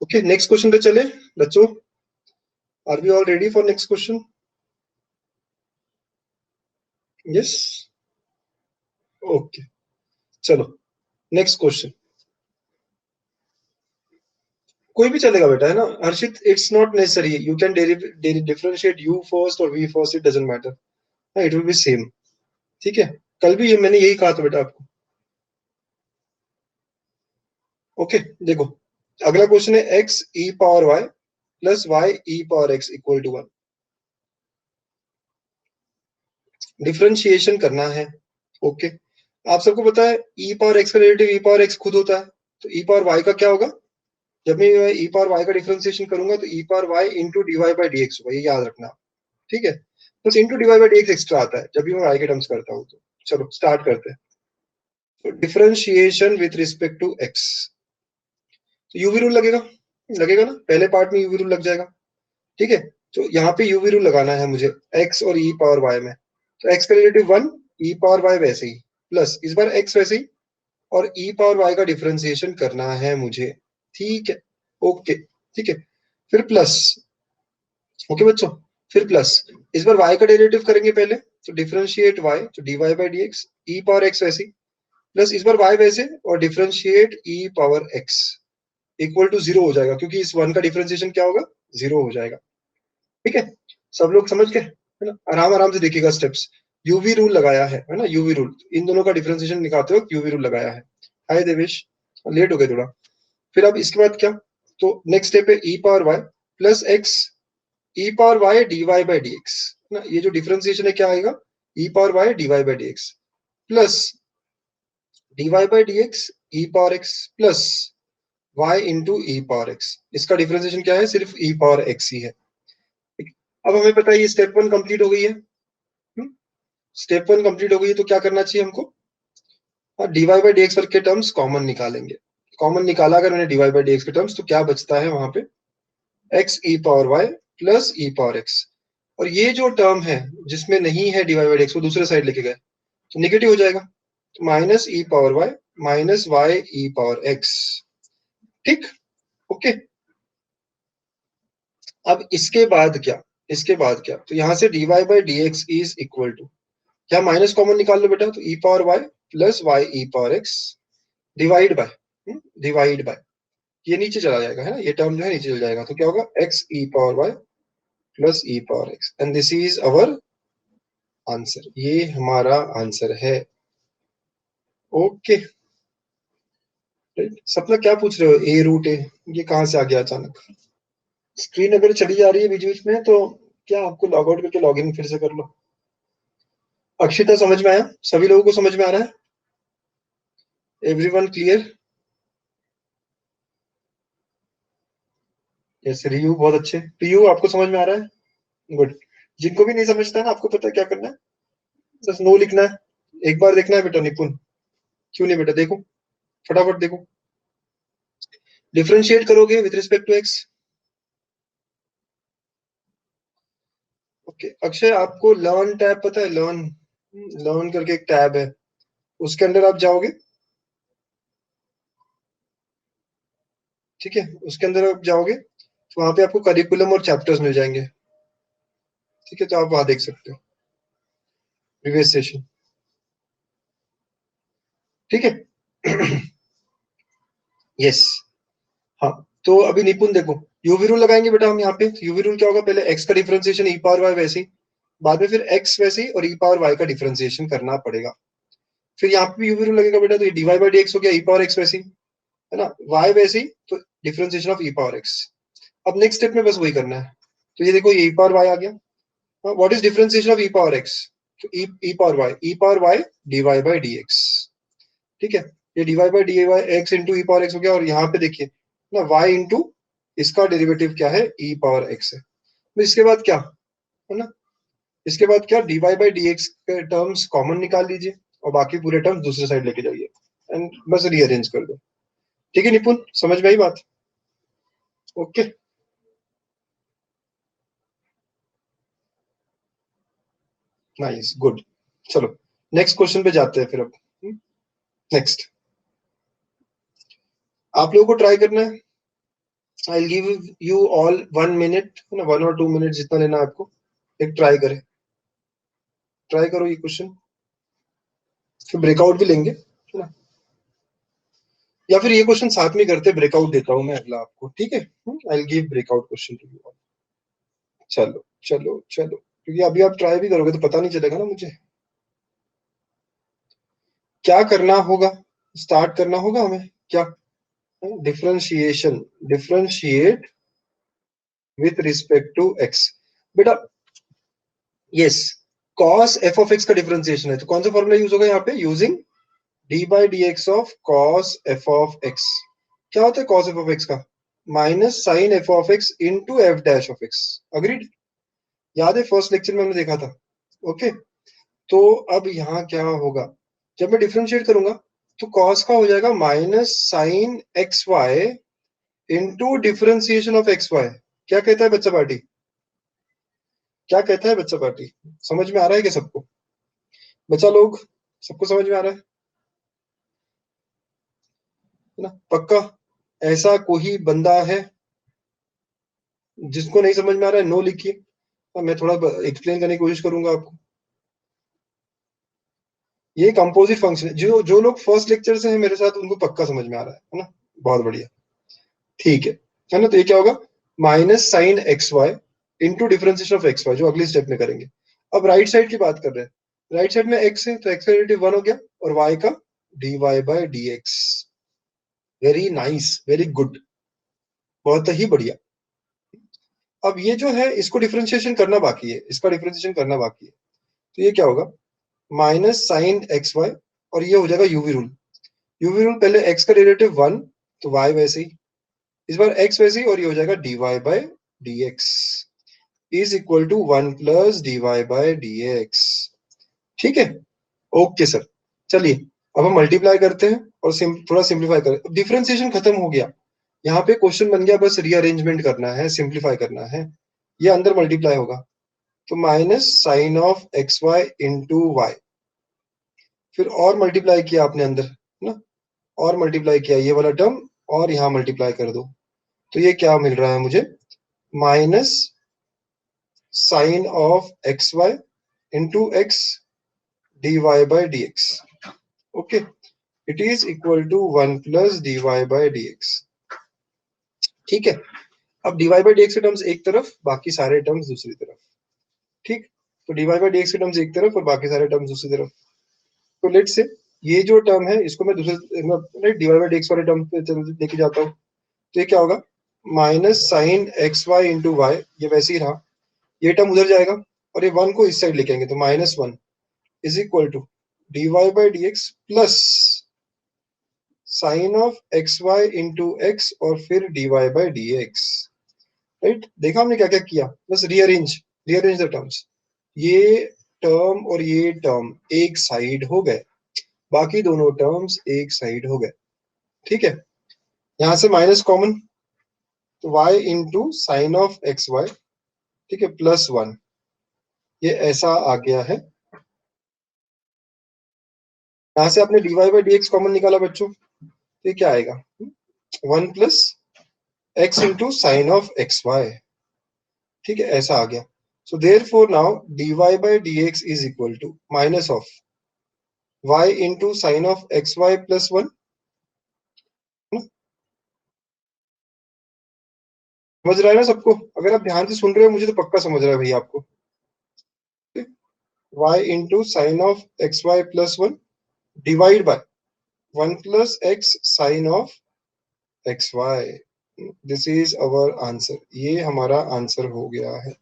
ओके नेक्स्ट क्वेश्चन पे चले बच्चों, are we all ready for next question? Yes, okay चलो नेक्स्ट क्वेश्चन, कोई भी चलेगा बेटा, है ना Harshit, it's not necessary, you can differentiate U first और V first, it doesn't matter, it will be same, ठीक है। कल भी ये मैंने यही कहा था बेटा आपको। ओके देखो, अगला क्वेश्चन है x E power Y plus Y E power x equal to one, differentiation करना है। ओके आप सबको पता है ई पावर एक्स का डेरिवेटिव ई पावर एक्स खुद होता है, तो ई पावर वाई का क्या होगा, जब मैं ई पावर वाई का डिफरेंशिएशन करूंगा तो E power Y into dy by D X होगा, ये याद रखना, ठीक है। बस into dy by D X extra आता है जब भी मैं वाई के टर्म्स करता हूँ। तो चलो स्टार्ट करते हैं। तो differentiation with respect to x, तो यूवी रूल लगेगा, लगेगा ना, पहले पार्ट में यूवी रूल लग जाएगा, ठीक है। तो यहाँ पे यूवी रूल लगाना है मुझे एक्स और ई पावर वाई में, तो एक्स का रिलेटिव वन, ई पावर वाई वैसे ही, प्लस इस बार एक्स वैसे ही, और ई पावर वाई का डिफरेंशिएशन करना है मुझे, ठीक है, ओके ठीक है। फिर प्लस, ओके बच्चों, फिर प्लस इस बार y का डेरिवेटिव करेंगे पहले, तो डिफरेंशिएट y, तो dy by D x, E power x वैसे ही, प्लस इस बार y वैसे और differentiate e power x equal to zero हो जाएगा, क्योंकि इस वन का डिफरेंशिएशन क्या होगा, जीरो हो जाएगा, ठीक है। सब लोग समझ गए, है ना, आराम आराम से देखिएगा स्टेप्स। यूवी रूल लगाया है ना, यूवी रूल, इन दोनों का डिफरेंशिएशन निकालते वक्त यूवी रूल लगाया है। हाय देवेश, लेट हो गए थोड़ा। फिर अब इसके बाद क्या, तो नेक्स्ट स्टेप है ई power Y plus X E power Y D Y by D X ना, ये जो डिफरेंशिएशन है क्या आएगा, E power Y D Y by D x plus D Y by D x E power X plus Y into E power X, इसका differentiation क्या है, सिर्फ ई पावर एक्स ही है। अब हमें पता है ये स्टेप वन कंप्लीट हो गई है, स्टेप वन कंप्लीट हो गई है, तो क्या करना चाहिए हमको, d Y by D x के टर्म्स कॉमन निकालेंगे। कॉमन निकाला अगर मैंने d Y by D x के टर्म्स, तो क्या बचता है वहां पे, एक्स ई power Y plus e power x, और ये जो टर्म है जिसमें नहीं है d Y by D x, वो दूसरे साइड लेके गए तो निगेटिव हो जाएगा, तो माइनस ई पावर वाई माइनस वाई ई पावर एक्स, ठीक, ओके। अब इसके बाद क्या, इसके बाद क्या, तो यहां से D Y by D x is equal to, क्या माइनस कॉमन निकाल लो बेटा, तो E power Y plus Y E power X divide by, divide by, ये नीचे चला जाएगा, है ना, ये टर्म जो है नीचे चल जाएगा, तो क्या होगा, x E power Y plus e power x, and this is our answer, ये हमारा आंसर है, ओके। सपना क्या पूछ रहे हो, ए रूट ए, ये कहाँ से आ गया अचानक, स्क्रीन अगर चली जा रही है बीच बीच में तो क्या आपको लॉग आउट करके लॉग इन फिर से कर लो। अक्षिता समझ में आया, सभी लोगों को समझ में आ रहा है, एवरीवन क्लियर? यस रियू बहुत अच्छे, पीयू आपको समझ में आ रहा है, गुड। जिनको भी नहीं समझता है ना, आपको पता है क्या करना है, बस नो लिखना है, एक बार देखना है बेटा निपुण, क्यों नहीं बेटा, देखो फटाफट देखो, डिफरेंशिएट करोगे with respect to x. Okay Akshay, आपको लर्न टैब पता है, लर्न, लर्न करके एक टैब है, उसके अंदर आप जाओगे, ठीक है, उसके अंदर आप जाओगे तो वहां पे आपको करिकुलम और चैप्टर्स मिल जाएंगे, ठीक है, तो आप वहां देख सकते हो प्रीवियस सेशन, ठीक है। यस, हाँ, तो अभी निपुण देखो, यूवी रूल लगाएंगे बेटा हम यहाँ पे, तो यूवी रूल क्या होगा, पहले एक्स का डिफरेंशिएशन ई पावर वाई वैसे ही, बाद में फिर एक्स वैसे ही और ई पावर वाई का डिफरेंशिएशन करना पड़ेगा, फिर यहाँ पे यूवी रूल लगेगा बेटा, तो ये d Y by D x हो गया, ई पावर एक्स वैसे ही, है ना, वाई वैसे ही, तो differentiation of E power x, अब नेक्स्ट स्टेप में बस वही करना है। तो ये देखो, ये e पावर y आ गया। What is differentiation of e power x? तो e power y dy by dx। ठीक है, ये dy by dy x into e power x हो गया। और यहाँ पे देखिए ना, y इंटू इसका डेरिवेटिव क्या है, e पावर x है। तो इसके बाद क्या है ना, इसके बाद क्या, dy by dx के टर्म्स कॉमन निकाल लीजिए और बाकी पूरे टर्म्स दूसरे साइड लेके जाइए एंड बस रीअरेंज कर दो। ठीक है निपुण, समझ में आई बात? Okay, nice, good. चलो नेक्स्ट क्वेश्चन पे जाते हैं फिर अब। नेक्स्ट आप लोगों को ट्राई करना है। I give you all 1 minute, 1 और 2 मिनट जितना लेना है आपको, एक ट्राई करें। ट्राई करो ये क्वेश्चन, फिर ब्रेकआउट भी लेंगे, है ना? या फिर ये क्वेश्चन साथ में करते, ब्रेकआउट देता हूं मैं अगला आपको, ठीक है? I give breakout question to you. चलो चलो चलो, क्योंकि अभी आप ट्राई भी करोगे तो पता नहीं चलेगा ना मुझे क्या करना होगा। स्टार्ट करना होगा हमें क्या, differentiation, differentiate with respect to X. बेटा yes, cos f of x का डिफरेंशिएशन है, तो कौन सा फॉर्मूला यूज होगा यहाँ पे, using d by dx of cos f of x। क्या होता है cos f ऑफ x का, minus sine f of x into F dash of x। Agreed? याद है फर्स्ट लेक्चर में हमने देखा था। ओके, तो अब यहाँ क्या होगा, जब मैं डिफरेंशिएट करूंगा तो cos का हो जाएगा minus sine x y into differentiation of x y. क्या कहता है बच्चा पार्टी, क्या कहता है बच्चा पार्टी? समझ में आ रहा है क्या सबको? बच्चा लोग, सबको समझ में आ रहा है ना? पक्का? ऐसा कोई बंदा है जिसको नहीं समझ में आ रहा है? नो लिखिए, मैं थोड़ा एक्सप्लेन करने की कोशिश करूंगा आपको। ये कंपोजिट फंक्शन है, जो जो लोग फर्स्ट लेक्चर से हैं मेरे साथ उनको पक्का समझ में आ रहा है ना? बहुत बढ़िया, ठीक है ना? तो ये क्या होगा, minus sine x y into differentiation of x y, जो अगले स्टेप में करेंगे। अब राइट साइड की बात कर रहे हैं, राइट साइड में एक्स है तो एक्स का डेरिवेटिव 1 हो गया, और वाई का d Y by D x. Very nice, very good, बहुत ही बढ़िया। अब ये जो है इसको डिफरेंशिएशन करना बाकी है, इसका डिफरेंशिएशन करना बाकी है। तो ये क्या होगा, माइनस साइन एक्स वाई, और ये हो जाएगा यूवी रूल। यूवी रूल, पहले एक्स का डेरिवेटिव 1 तो वाई वैसे ही, इस बार एक्स वैसे ही, और ये हो जाएगा d Y by D x is equal to 1 plus D Y by D x. ठीक है, ओके सर। चलिए अब हम मल्टीप्लाई करते हैं और थोड़ा सिंप्लीफाई करें। डिफरेंशिएशन खत्म हो गया, यहाँ पे क्वेश्चन बन गया, बस रीअरेंजमेंट करना है, सिंप्लीफाई करना है। ये अंदर मल्टीप्लाई होगा, तो minus sine of x y into y, फिर और मल्टीप्लाई किया आपने अंदर ना, और मल्टीप्लाई किया ये वाला टर्म, और यहाँ मल्टीप्लाई कर दो, तो ये क्या मिल रहा है मुझे, minus sine of x y into x d Y by D x. Okay, it is equal to 1 plus D Y by D x. ठीक है, अब d Y by D x के टर्म्स एक तरफ, बाकी सारे टर्म्स दूसरी तरफ। ठीक, तो d Y by D x के टर्म्स एक तरफ और बाकी सारे टर्म्स दूसरी तरफ। तो लेट्स से ये जो टर्म है इसको मैं दूसरे d Y by D x वाले टर्म पे लेके जाता हूँ, तो ये क्या होगा, minus sine x y into y, ये वैसे ही रहा, ये टर्म उधर जाएगा और ये 1 को इस साइड लेके आएंगे, तो -1 is equal to d Y by D x plus sine of x y into x और फिर d Y by D x. Right, देखा हमने क्या क्या किया, बस रीअरेंज, रीअरेंज द टर्म्स। ये टर्म और ये टर्म एक साइड हो गए, बाकी दोनों टर्म्स एक साइड हो गए। ठीक है, यहां से माइनस कॉमन, तो y into sine of x y, ठीक है, +1, ये ऐसा आ गया है। यहां से आपने d Y by D x common निकाला बच्चों, तो ये क्या आएगा, 1 plus x into sine of x y. ठीक है, ऐसा आ गया। So therefore now d Y by D x is equal to minus of y into sine of x y +1। समझ रहा है ना सबको? अगर आप ध्यान से सुन रहे हो मुझे तो पक्का समझ रहा है भैया आपको। y into sine of x y +1 divide by 1 plus x sine of x y. This is our answer, ये हमारा आंसर हो गया है।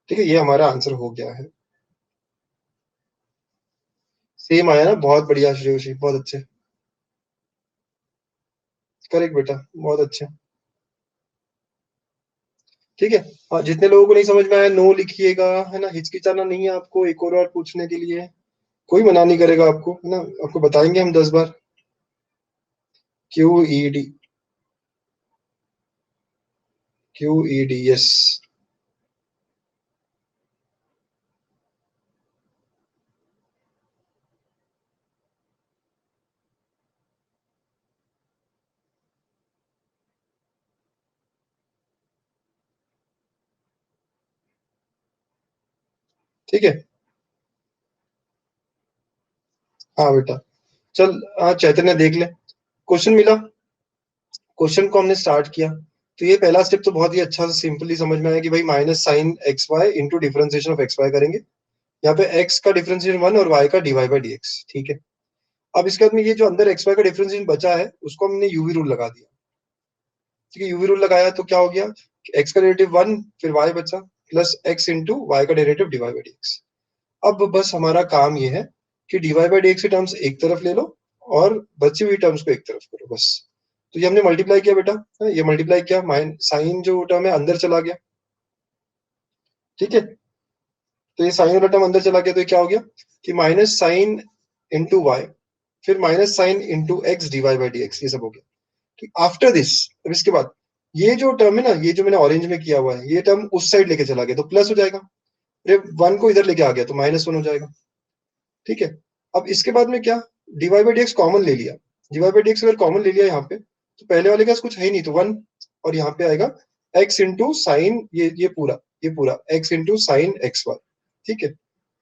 ठीक है, ये हमारा आंसर हो गया है। सेम आया ना, बहुत बढ़िया श्रेयोशी, बहुत अच्छे, करेक्ट बेटा, बहुत अच्छे। ठीक है, हाँ, जितने लोगों को नहीं समझ में आया नो लिखिएगा, है ना, हिचकिचाना नहीं है आपको एक और बार पूछने के लिए, कोई मना नहीं करेगा आपको, है ना, आपको बताएंगे हम 10 बार। QED, QED, yes. ठीक है, हाँ बेटा, चल, हाँ चैतन्य देख ले, क्वेश्चन मिला, क्वेश्चन को हमने स्टार्ट किया, तो ये पहला स्टेप तो बहुत ही अच्छा से सिंपली समझ में आया कि भाई minus sine x y into differentiation of x y करेंगे। यहाँ पे x का डिफरेंशिएशन 1 और y का d Y by D x. ठीक है, अब इसके बाद में ये जो अंदर एक्स वाई का डिफरेंशिएशन बचा है उसको हमने यूवी रूल लगा दिया। ठीक है, यूवी रूल लगाया तो क्या हो गया, x का डेरिवेटिव 1, फिर y बचा, प्लस x इंटू वाई का derivative d Y by D x. अब बस हमारा काम ये है कि d Y by D x की टर्म्स एक तरफ ले लो और बची हुई टर्म्स को एक तरफ करो, बस। तो ये हमने मल्टीप्लाई किया बेटा, ये मल्टीप्लाई किया, माइन साइन जो टर्म है अंदर चला गया। ठीक है, तो ये साइन वाला टर्म अंदर चला गया, तो ये क्या हो गया कि माइनस साइन इंटू वाई, फिर minus sine into x d Y by D x, ये सब हो गया। ठीक, आफ्टर दिस, अब इसके बाद ये जो टर्म है ना, ये जो मैंने ऑरेंज में किया हुआ है, ये टर्म उस साइड लेके चला गया तो प्लस हो जाएगा, फिर 1 को इधर लेके आ गया तो -1 हो जाएगा। ठीक है, अब इसके बाद में क्या, d y by D x common ले लिया, डीवाई बाई डी एक्स अगर कॉमन ले लिया यहाँ पे, तो पहले वाले का कुछ है ही नहीं, तो 1, और यहाँ पे आएगा x इंटू साइन, ये पूरा x into sine x y. ठीक है,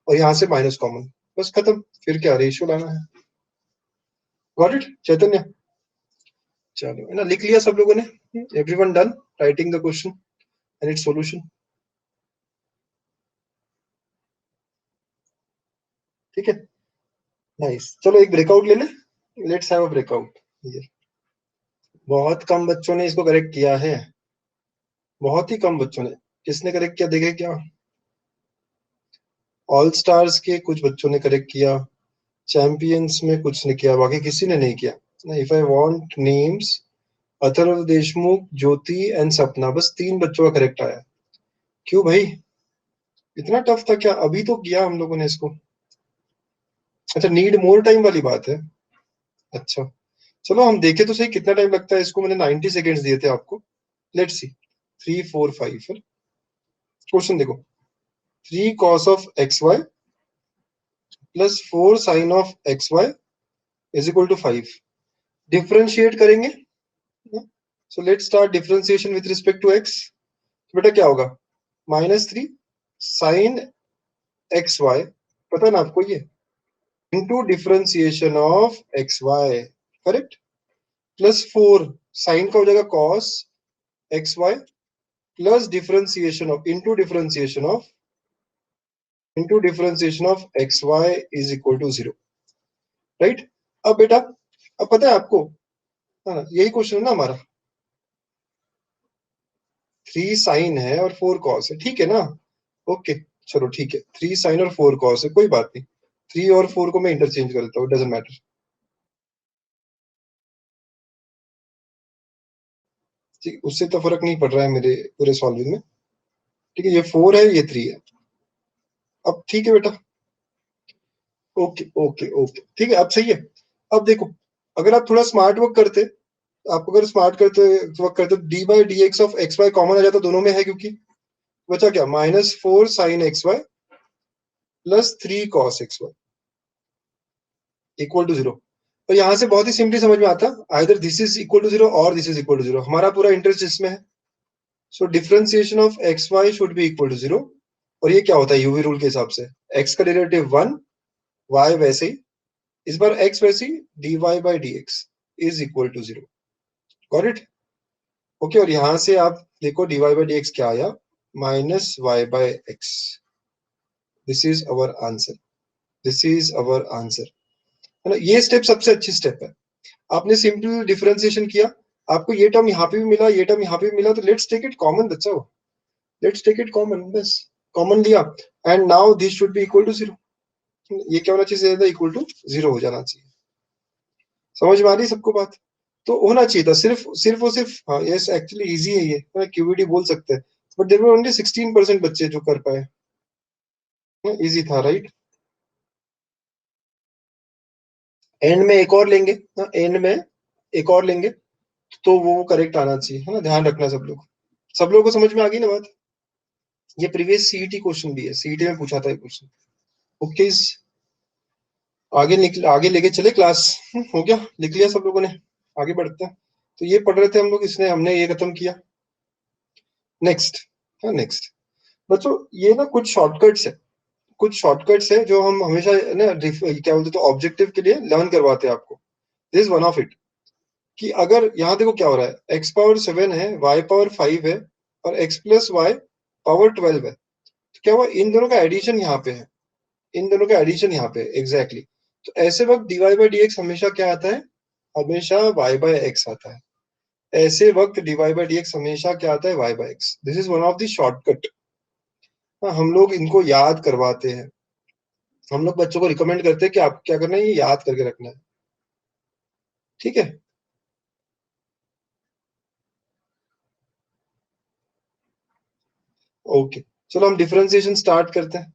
और यहाँ से माइनस कॉमन, बस खत्म, फिर क्या रेशियो लाना है। गॉट इट चैतन्य? चलो, है ना, लिख लिया सब लोगों ने? Everyone done writing the question and it's solution? ठीक है, नाइस, चलो एक ब्रेकआउट ले ले, लेट्स हैव अ ब्रेकआउट। बहुत कम बच्चों ने इसको करेक्ट किया है, बहुत ही कम बच्चों ने। किसने करेक्ट किया देखे क्या? ऑल स्टार्स के कुछ बच्चों ने करेक्ट किया, चैंपियंस में कुछ ने किया, बाकी किसी ने नहीं किया। If I want names, Atharva Deshmukh, Jyoti and सपना, बस 3 बच्चों का करेक्ट आया। क्यों भाई, इतना टफ था क्या? अभी तो किया हम लोगों ने इसको। अच्छा, नीड मोर टाइम वाली बात है। अच्छा, चलो हम देखें तो सही कितना टाइम लगता है इसको। मैंने 90 सेकेंड्स दिए थे आपको, लेट्स सी। 3 4 5, फिर क्वेश्चन देखो, 3 cos of x Y plus 4 sine of x Y is equal to 5। Differentiate करेंगे, so let's start differentiation with respect to X. बेटा क्या होगा, -3 साइन एक्स वाई, पता है ना आपको ये, into differentiation of x y, correct, plus 4 sine का हो जाएगा cos x Y, plus differentiation of into differentiation of x Y is equal to 0। Right, अब बेटा, अब पता है आपको, हाँ, यही क्वेश्चन है ना हमारा। 3 साइन है और 4 कॉस है, ठीक है ना? ओके, चलो ठीक है, 3 साइन और 4 कॉस है, कोई बात नहीं, 3 और 4 को मैं इंटरचेंज कर देता हूँ, डजेंट मैटर। ठीक, उससे तो फर्क नहीं पड़ रहा है मेरे पूरे सॉल्विंग में। ठीक है, ये 4 है, ये 3 है। अब ठीक है बेटा, ओके ओके ओके, ठीक है, अब सही है। अब देखो, अगर आप थोड़ा स्मार्ट वर्क करते, आप अगर स्मार्ट करते वर्क करते, D by D x of x Y common आ जाता दोनों में है, क्योंकि बचा क्या, -4 sine x Y plus 3 cos x Y equal to 0। और यहां से बहुत ही सिंपली समझ में आता, either this is equal to 0 और दिस इज इक्वल टू 0, हमारा पूरा इंटरेस्ट इसमें है। So differentiation of x Y should be equal to 0। और ये क्या होता है यूवी रूल के हिसाब से, एक्स का डेरिवेटिव 1, वाई वैसे ही, इस बार एक्स वैसे ही, D Y by D x is equal to 0। Got it? Okay, और यहां से आप देखो D Y by D X क्या आया, -y/x। This is our answer, this is our answer, है ना? ये स्टेप सबसे अच्छी स्टेप है। आपने सिंपल डिफरेंशिएशन किया, आपको ये टर्म यहाँ पे भी मिला, ये टर्म यहाँ पे भी मिला, तो लेट्स टेक इट कॉमन बच्चों, लेट्स टेक इट कॉमन, बस कॉमन लिया and now this should be equal to 0। ये क्या होना चाहिए, इक्वल टू 0 हो जाना चाहिए। समझ में आ रही सबको बात? तो होना चाहिए था सिर्फ सिर्फ और सिर्फ, हाँ यस एक्चुअली इजी है ये, क्यूबीडी बोल सकते हैं, बट देयर वर ओनली 16% बच्चे जो कर पाए। इजी था राइट। एंड में एक और लेंगे, एंड में एक और लेंगे तो वो करेक्ट आना चाहिए, है ना, ध्यान रखना सब लोग। सब लोगों को समझ में आ गई ना बात? ये प्रीवियस सीईटी क्वेश्चन भी है, सीईटी में पूछा था ये क्वेश्चन। ओके, आगे निकल, आगे लेके चले क्लास। हो गया, लिख लिया सब लोगों ने, आगे बढ़ते हैं। तो ये पढ़ रहे थे हम लोग, इसने हमने ये खत्म किया। नेक्स्ट, हाँ नेक्स्ट बच्चों, ये ना कुछ शॉर्टकट्स है, कुछ शॉर्टकट्स है जो हम हमेशा ना क्या बोलते, तो ऑब्जेक्टिव के लिए लर्न करवाते हैं आपको। दिस वन ऑफ इट, कि अगर यहाँ देखो क्या हो रहा है, x पावर 7 है, y पावर 5 है और x प्लस वाई पावर 12 है, तो क्या हुआ, इन दोनों का एडिशन यहाँ पे है, इन दोनों का एडिशन यहाँ पे एग्जैक्टली। तो ऐसे वक्त dy बाई डी एक्स हमेशा क्या आता है, हमेशा y बाय एक्स आता है। ऐसे वक्त dy बाई डी एक्स हमेशा क्या आता है, y by x. This is one of the shortcut. हम लोग इनको याद करवाते हैं, हम लोग बच्चों को रिकमेंड करते हैं कि आप क्या करना है, ये याद करके रखना है, ठीक है। ओके, चलो हम डिफरेंशिएशन स्टार्ट करते हैं।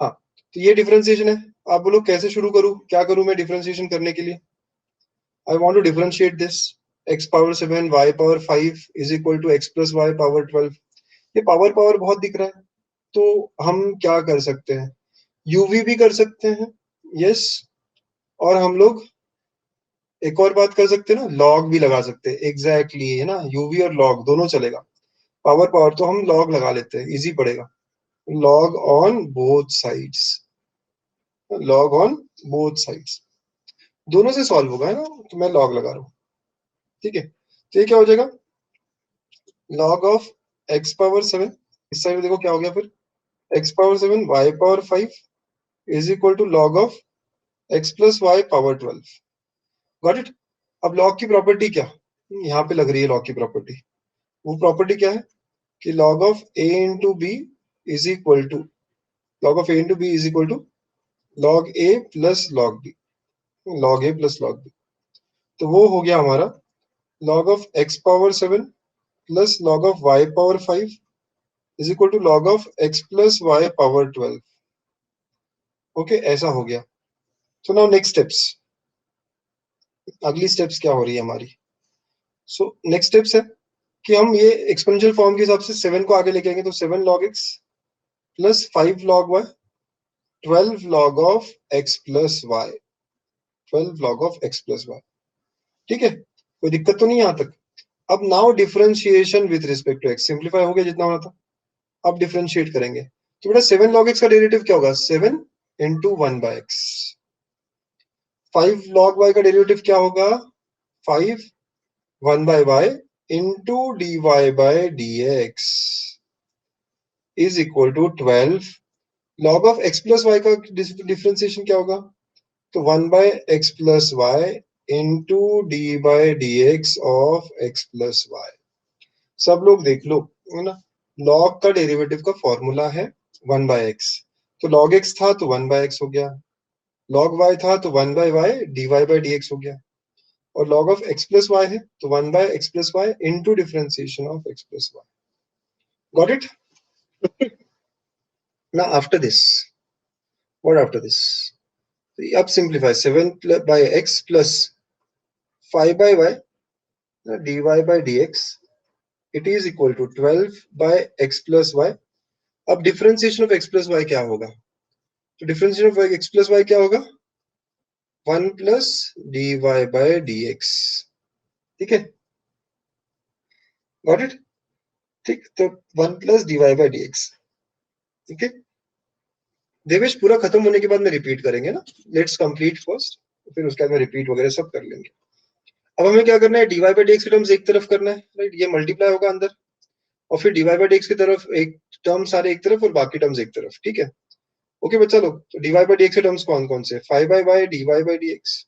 हाँ, तो ये डिफरेंशिएशन है। आप बोलो कैसे शुरू करूं, क्या करूं मैं डिफरेंशिएशन करने के लिए? I want to differentiate this, x power 7 y power 5 is equal to x plus y power 12। ये पावर पावर बहुत दिख रहा है, तो हम क्या कर सकते हैं, यूवी भी कर सकते हैं, यस। और हम लोग एक और बात कर सकते हैं ना, लॉग भी लगा सकते हैं, एग्जैक्टली है ना, यूवी और लॉग दोनों चलेगा। पावर पावर तो हम लॉग लगा लेते हैं, इजी पड़ेगा। Log on both sides, log on both sides, दोनों से सॉल्व होगा, है ना, तो मैं लॉग लगा रहा हूँ, ठीक है। तो ये क्या हो जाएगा, लॉग ऑफ x पावर 7, इस साइड देखो क्या हो गया फिर, x power 7 y power 5 is equal to log of x plus y power 12। Got it. अब लॉग की प्रॉपर्टी क्या, यहाँ पे लग रही है लॉग की प्रॉपर्टी, वो प्रॉपर्टी क्या है कि log of a into b is equal to, log of a into b is equal to log a plus log b, log a plus log b. तो वो हो गया हमारा log of x power 7 plus log of y power 5 is equal to log of x plus y power 12। Okay, ऐसा हो गया। So now next steps, अगली steps क्या हो रही है हमारी। सो नेक्स्ट स्टेप्स है कि हम ये एक्सपोनेंशियल फॉर्म के हिसाब से 7 को आगे लेके आएंगे, तो 7 log x plus 5 log y 12 log of x plus y, 12 log of x plus y, ठीक है, कोई दिक्कत तो नहीं यहाँ तक। अब now differentiation with respect to x, simplify हो गया जितना होना था, अब डिफरेंशिएट करेंगे। तो बेटा 7 log x का डेरिवेटिव क्या होगा, 7 into 1 by x. 5 log y का डेरिवेटिव क्या होगा, 5 1 by y into d y by d x is equal to 12 log of x plus y का डिफरेंशिएशन क्या होगा, तो 1 by x plus Y into d by d x of x plus y. सब लोग देख लो, है ना, log का डेरिवेटिव का फॉर्मूला है 1 बाय एक्स, तो log x था तो 1 बाय एक्स हो गया, log y था तो 1 by y D y by d x हो गया, और log of x plus y है तो 1 by x plus Y into differentiation of x plus y. Got it. Now after this, what after this, अब simplify 7 by x plus 5 by y D y by d x, it is equal to 12 by x plus y. अब differentiation of x plus y क्या होगा, तो differentiation of x plus y क्या होगा, 1 plus D y by d x, ठीक है। Got it, ठीक, तो 1 plus D y by d x, ठीक है। देवेश पूरा खत्म होने के बाद में रिपीट करेंगे ना, लेट्स कंप्लीट फर्स्ट, फिर उसके बाद में रिपीट वगैरह सब कर लेंगे। अब हमें क्या करना है, d Y by D x की टर्म्स एक तरफ करना है, राइट, ये मल्टीप्लाई होगा अंदर, और फिर d Y by D x की तरफ एक टर्म सारे एक तरफ और बाकी टर्म्स एक तरफ, ठीक है। ओके बच्चा लोग, तो d Y by D x के टर्म्स कौन कौन से, 5 by y D Y by D x,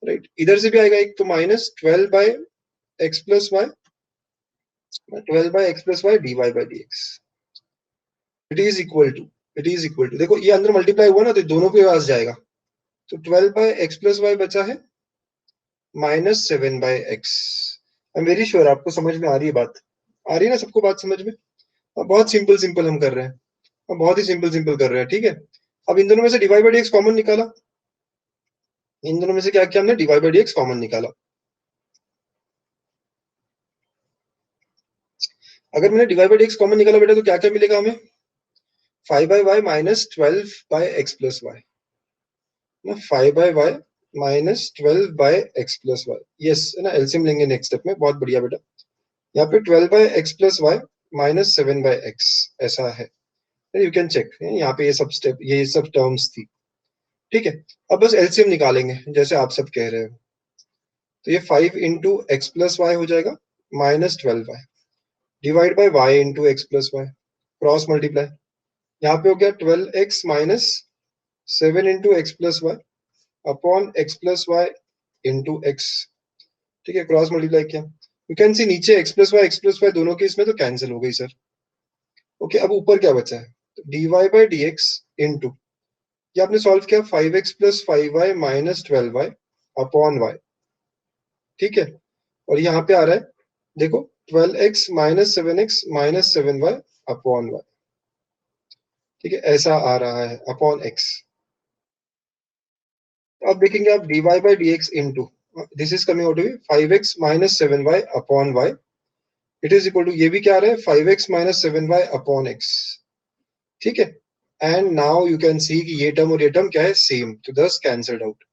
right, इधर से भी आएगा एक, तो minus 12 by x plus y, 12 by x plus y dy by dx, it is equal to, देखो ये अंदर मल्टीप्लाई हुआ ना तो दोनों के पास जाएगा, तो 12 by x plus y बचा है -7 by x। I am very sure आपको समझ में आ रही है बात, आ रही है ना सबको बात समझ में? अब बहुत सिंपल हम कर रहे हैं, अब बहुत ही सिंपल कर रहे हैं, ठीक है। अब इन दोनों में से डिवाइड बाई dx कॉमन निकाला, इन दोनों में से क्या किया हमने, डिवाइड बाई dx कॉमन निकाला। अगर मैंने डिवाइड बाई dx कॉमन निकाला बेटा तो क्या क्या मिलेगा हमें, 5 by y minus 12 by x plus y, 5 by y minus 12 by x plus y, yes है ना, एलसीएम लेंगे नेक्स्ट स्टेप में, बहुत बढ़िया बेटा। यहाँ पे 12 by x plus y minus 7 by x ऐसा है, यू कैन चेक, यहाँ पे ये सब स्टेप, ये सब टर्म्स थी, ठीक है। अब बस एलसीएम निकालेंगे जैसे आप सब कह रहे हो, तो ये 5 इंटू एक्स प्लस वाई हो जाएगा -12y divide by y into x plus y, cross multiply, यहाँ पे हो गया 12x minus 7 into x plus y upon x plus Y into x, ठीक है, क्रॉस मल्टीप्लाई किया, यू कैन सी नीचे एक्स प्लस वाई दोनों के इसमें तो कैंसिल हो गई सर। ओके, अब ऊपर क्या बचा है, dy by D x into, ये आपने सॉल्व किया 5x plus 5y minus 12y upon y, ठीक है, और यहाँ पे आ रहा है देखो 12x minus 7x minus 7y upon y, ठीक है, ऐसा आ रहा है अपॉन x। अब देखेंगे आप dy by D x into, this is coming out to be 5x minus 7y upon y, it is equal to, ये भी क्या आ रहा है 5x minus 7y upon x, ठीक है। एंड नाउ यू कैन सी कि ये टर्म और ये टर्म क्या है, सेम, तो दस कैंसल्ड आउट,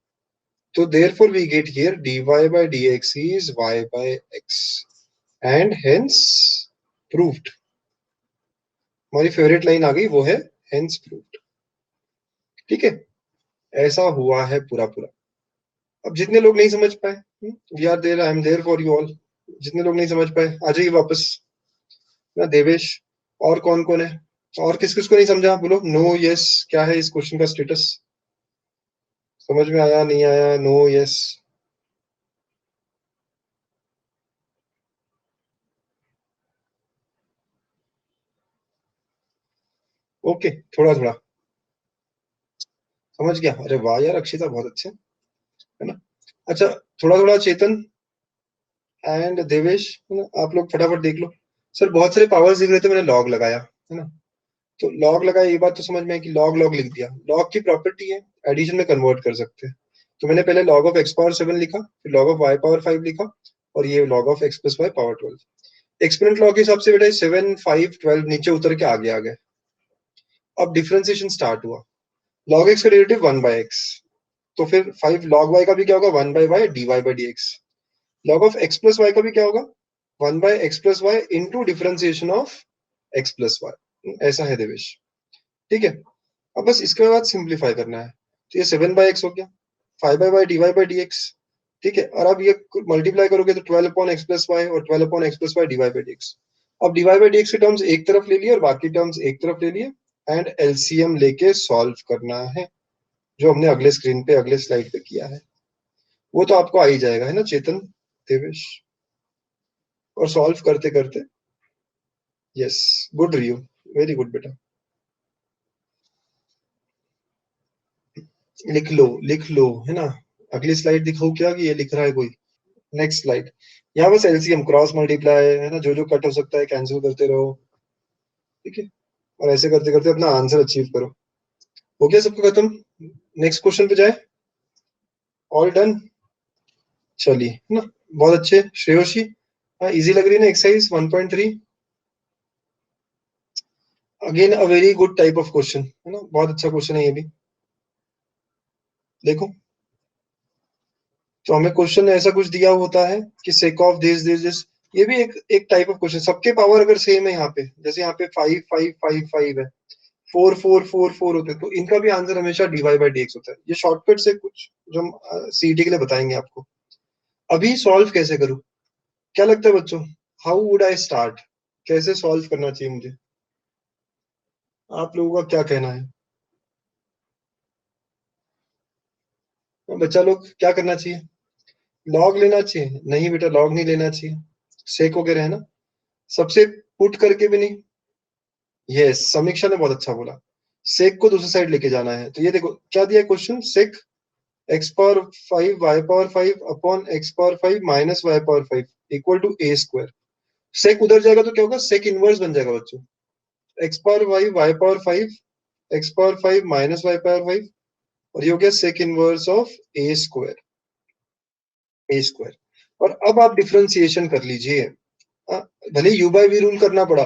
तो therefore we get here dy by dx is y by x and hence proved, हमारी फेवरेट लाइन आ गई, वो है hence proved, ठीक है। ऐसा हुआ है पूरा पूरा। अब जितने लोग नहीं समझ पाए, we are there, I am there for you all, जितने लोग नहीं समझ पाए आ जाइए वापस ना, देवेश, और कौन कौन है, और किस किस को नहीं समझा बोलो, नो यस, क्या है इस क्वेश्चन का स्टेटस, समझ में आया नहीं आया, नो यस। ओके, थोड़ा थोड़ा समझ गया, अरे वाह यार अक्षिता बहुत अच्छे, है ना। अच्छा, थोड़ा थोड़ा चेतन एंड देवेश, है ना, आप लोग फटाफट देख लो। सर बहुत सारे पावर्स दिख रहे थे, मैंने लॉग लगाया, है ना, तो लॉग लगाया, ये बात तो समझ में है कि लॉग लॉग लिख दिया, लॉग की प्रॉपर्टी है एडिशन में कन्वर्ट कर सकते हैं, तो मैंने पहले log ऑफ x पावर 7 लिखा, फिर log ऑफ y पावर 5 लिखा, और ये log of x plus y power 12। Exponent law के हिसाब से बेटा 7 5 12 नीचे उतर के आगे आ गए। अब डिफरेंशिएशन स्टार्ट हुआ, log x का डेरिवेटिव 1 बाय x, तो फिर 5 log y का भी क्या होगा 1 by y dy by dx, log of x plus y का भी क्या होगा 1 by x plus y into differentiation of x plus y, ऐसा है देवेश, ठीक है। अब बस इसके बाद सिंप्लीफाई करना है, तो ये 7 बाय x हो गया, 5 by y dy by dx, ठीक है, और अब ये मल्टीप्लाई करोगे तो 12 अपॉन x प्लस y और 12 upon x plus y dy by dx। अब dy बाय dx के टर्म्स एक तरफ ले लिए और बाकी टर्म्स एक तरफ ले लिए, एंड एलसीएम लेके सॉल्व करना है, जो हमने अगले स्क्रीन पे अगले स्लाइड पे किया है, वो तो आपको आ ही जाएगा, है ना चेतन, देवेश, और सॉल्व करते करते, यस, गुड रियू, वेरी गुड बेटा, लिख लो, है ना। अगली स्लाइड दिखाऊं क्या कि ये लिख रहा है कोई, नेक्स्ट स्लाइड, यहाँ बस एलसीएम क्रॉस मल्टीप्लाई, है ना, जो जो कट हो सकता है कैंसिल करते रहो, ठीक है, और ऐसे करते करते अपना आंसर अचीव करो। हो गया सबका खत्म, नेक्स्ट क्वेश्चन पे जाए, ऑल डन, चलिए, है ना, बहुत अच्छे श्रेयोशी, हाँ इजी लग रही है ना exercise 1.3, again a very good type of question, है ना, बहुत अच्छा क्वेश्चन है ये भी, देखो, तो हमें क्वेश्चन ऐसा कुछ दिया होता है कि सेक ऑफ दिस, ये भी एक टाइप ऑफ क्वेश्चन, सबके पावर अगर सेम है यहाँ पे, जैसे यहाँ पे 5 5 5 5 है, 4 4 4 4 होते हैं, तो इनका भी आंसर हमेशा dy बाई dx होता है। ये शॉर्टकट से कुछ जो हम सीईटी के लिए बताएंगे आपको। अभी सॉल्व कैसे करूं, क्या लगता है बच्चों, हाउ वुड आई स्टार्ट, कैसे सॉल्व करना चाहिए मुझे, आप लोगों का क्या कहना है, बच्चा लोग क्या करना चाहिए, लॉग लेना चाहिए? नहीं बेटा, लॉग नहीं लेना चाहिए। सेक वगैरह है ना, सबसे पुट करके भी नहीं। यस, समीक्षा ने बहुत अच्छा बोला, सेक को दूसरी साइड लेके जाना है। तो ये देखो क्या दिया question, sec x power 5 y power 5 upon x power 5 minus y power 5 equal to a square. Sec उधर जाएगा तो क्या होगा, सेक इनवर्स बन जाएगा बच्चों। x power 5 y power 5 x power 5 minus y power 5, और ये हो गया sec inverse of a square. और अब आप डिफरेंशिएशन कर लीजिए। हाँ, भले यू बाई वी रूल करना पड़ा,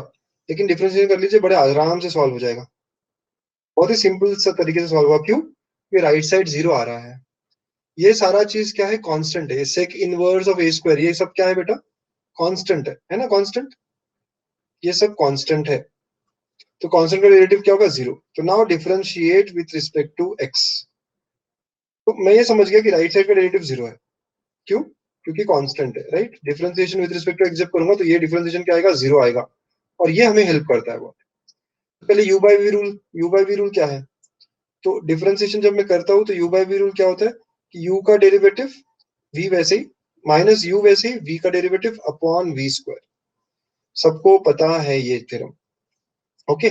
लेकिन डिफरेंशिएशन कर लीजिए, बड़े आराम से सॉल्व हो जाएगा। बहुत ही सिंपल सा तरीके से सॉल्व हुआ। क्यों? ये राइट साइड जीरो आ रहा है। ये सारा चीज क्या है, कांस्टेंट है। Sec inverse of a square, ये सब क्या है बेटा, कांस्टेंट है ना, कांस्टेंट। ये सब कांस्टेंट है। तो कांस्टेंट का डेरिवेटिव क्या होगा, जीरो। तो now differentiate with respect to x. तो मैं ये समझ गया कि राइट साइड का डेरिवेटिव जीरो है। क्यों? क्योंकि कांस्टेंट है, right. Differentiation with respect to x जब करूंगा तो ये डिफरेंशिएशन क्या आएगा, जीरो आएगा। और ये हमें हेल्प करता है बहुत। पहले u by v rule, u by v rule क्या है, तो डिफरेंशिएशन जब मैं करता हूं तो यू बाई वी रूल क्या होता है कि यू का डेरिवेटिव v वैसे ही माइनस यू वैसे ही v का डेरिवेटिव अपॉन v स्क्वायर। सबको पता है ये थ्योरम, ओके।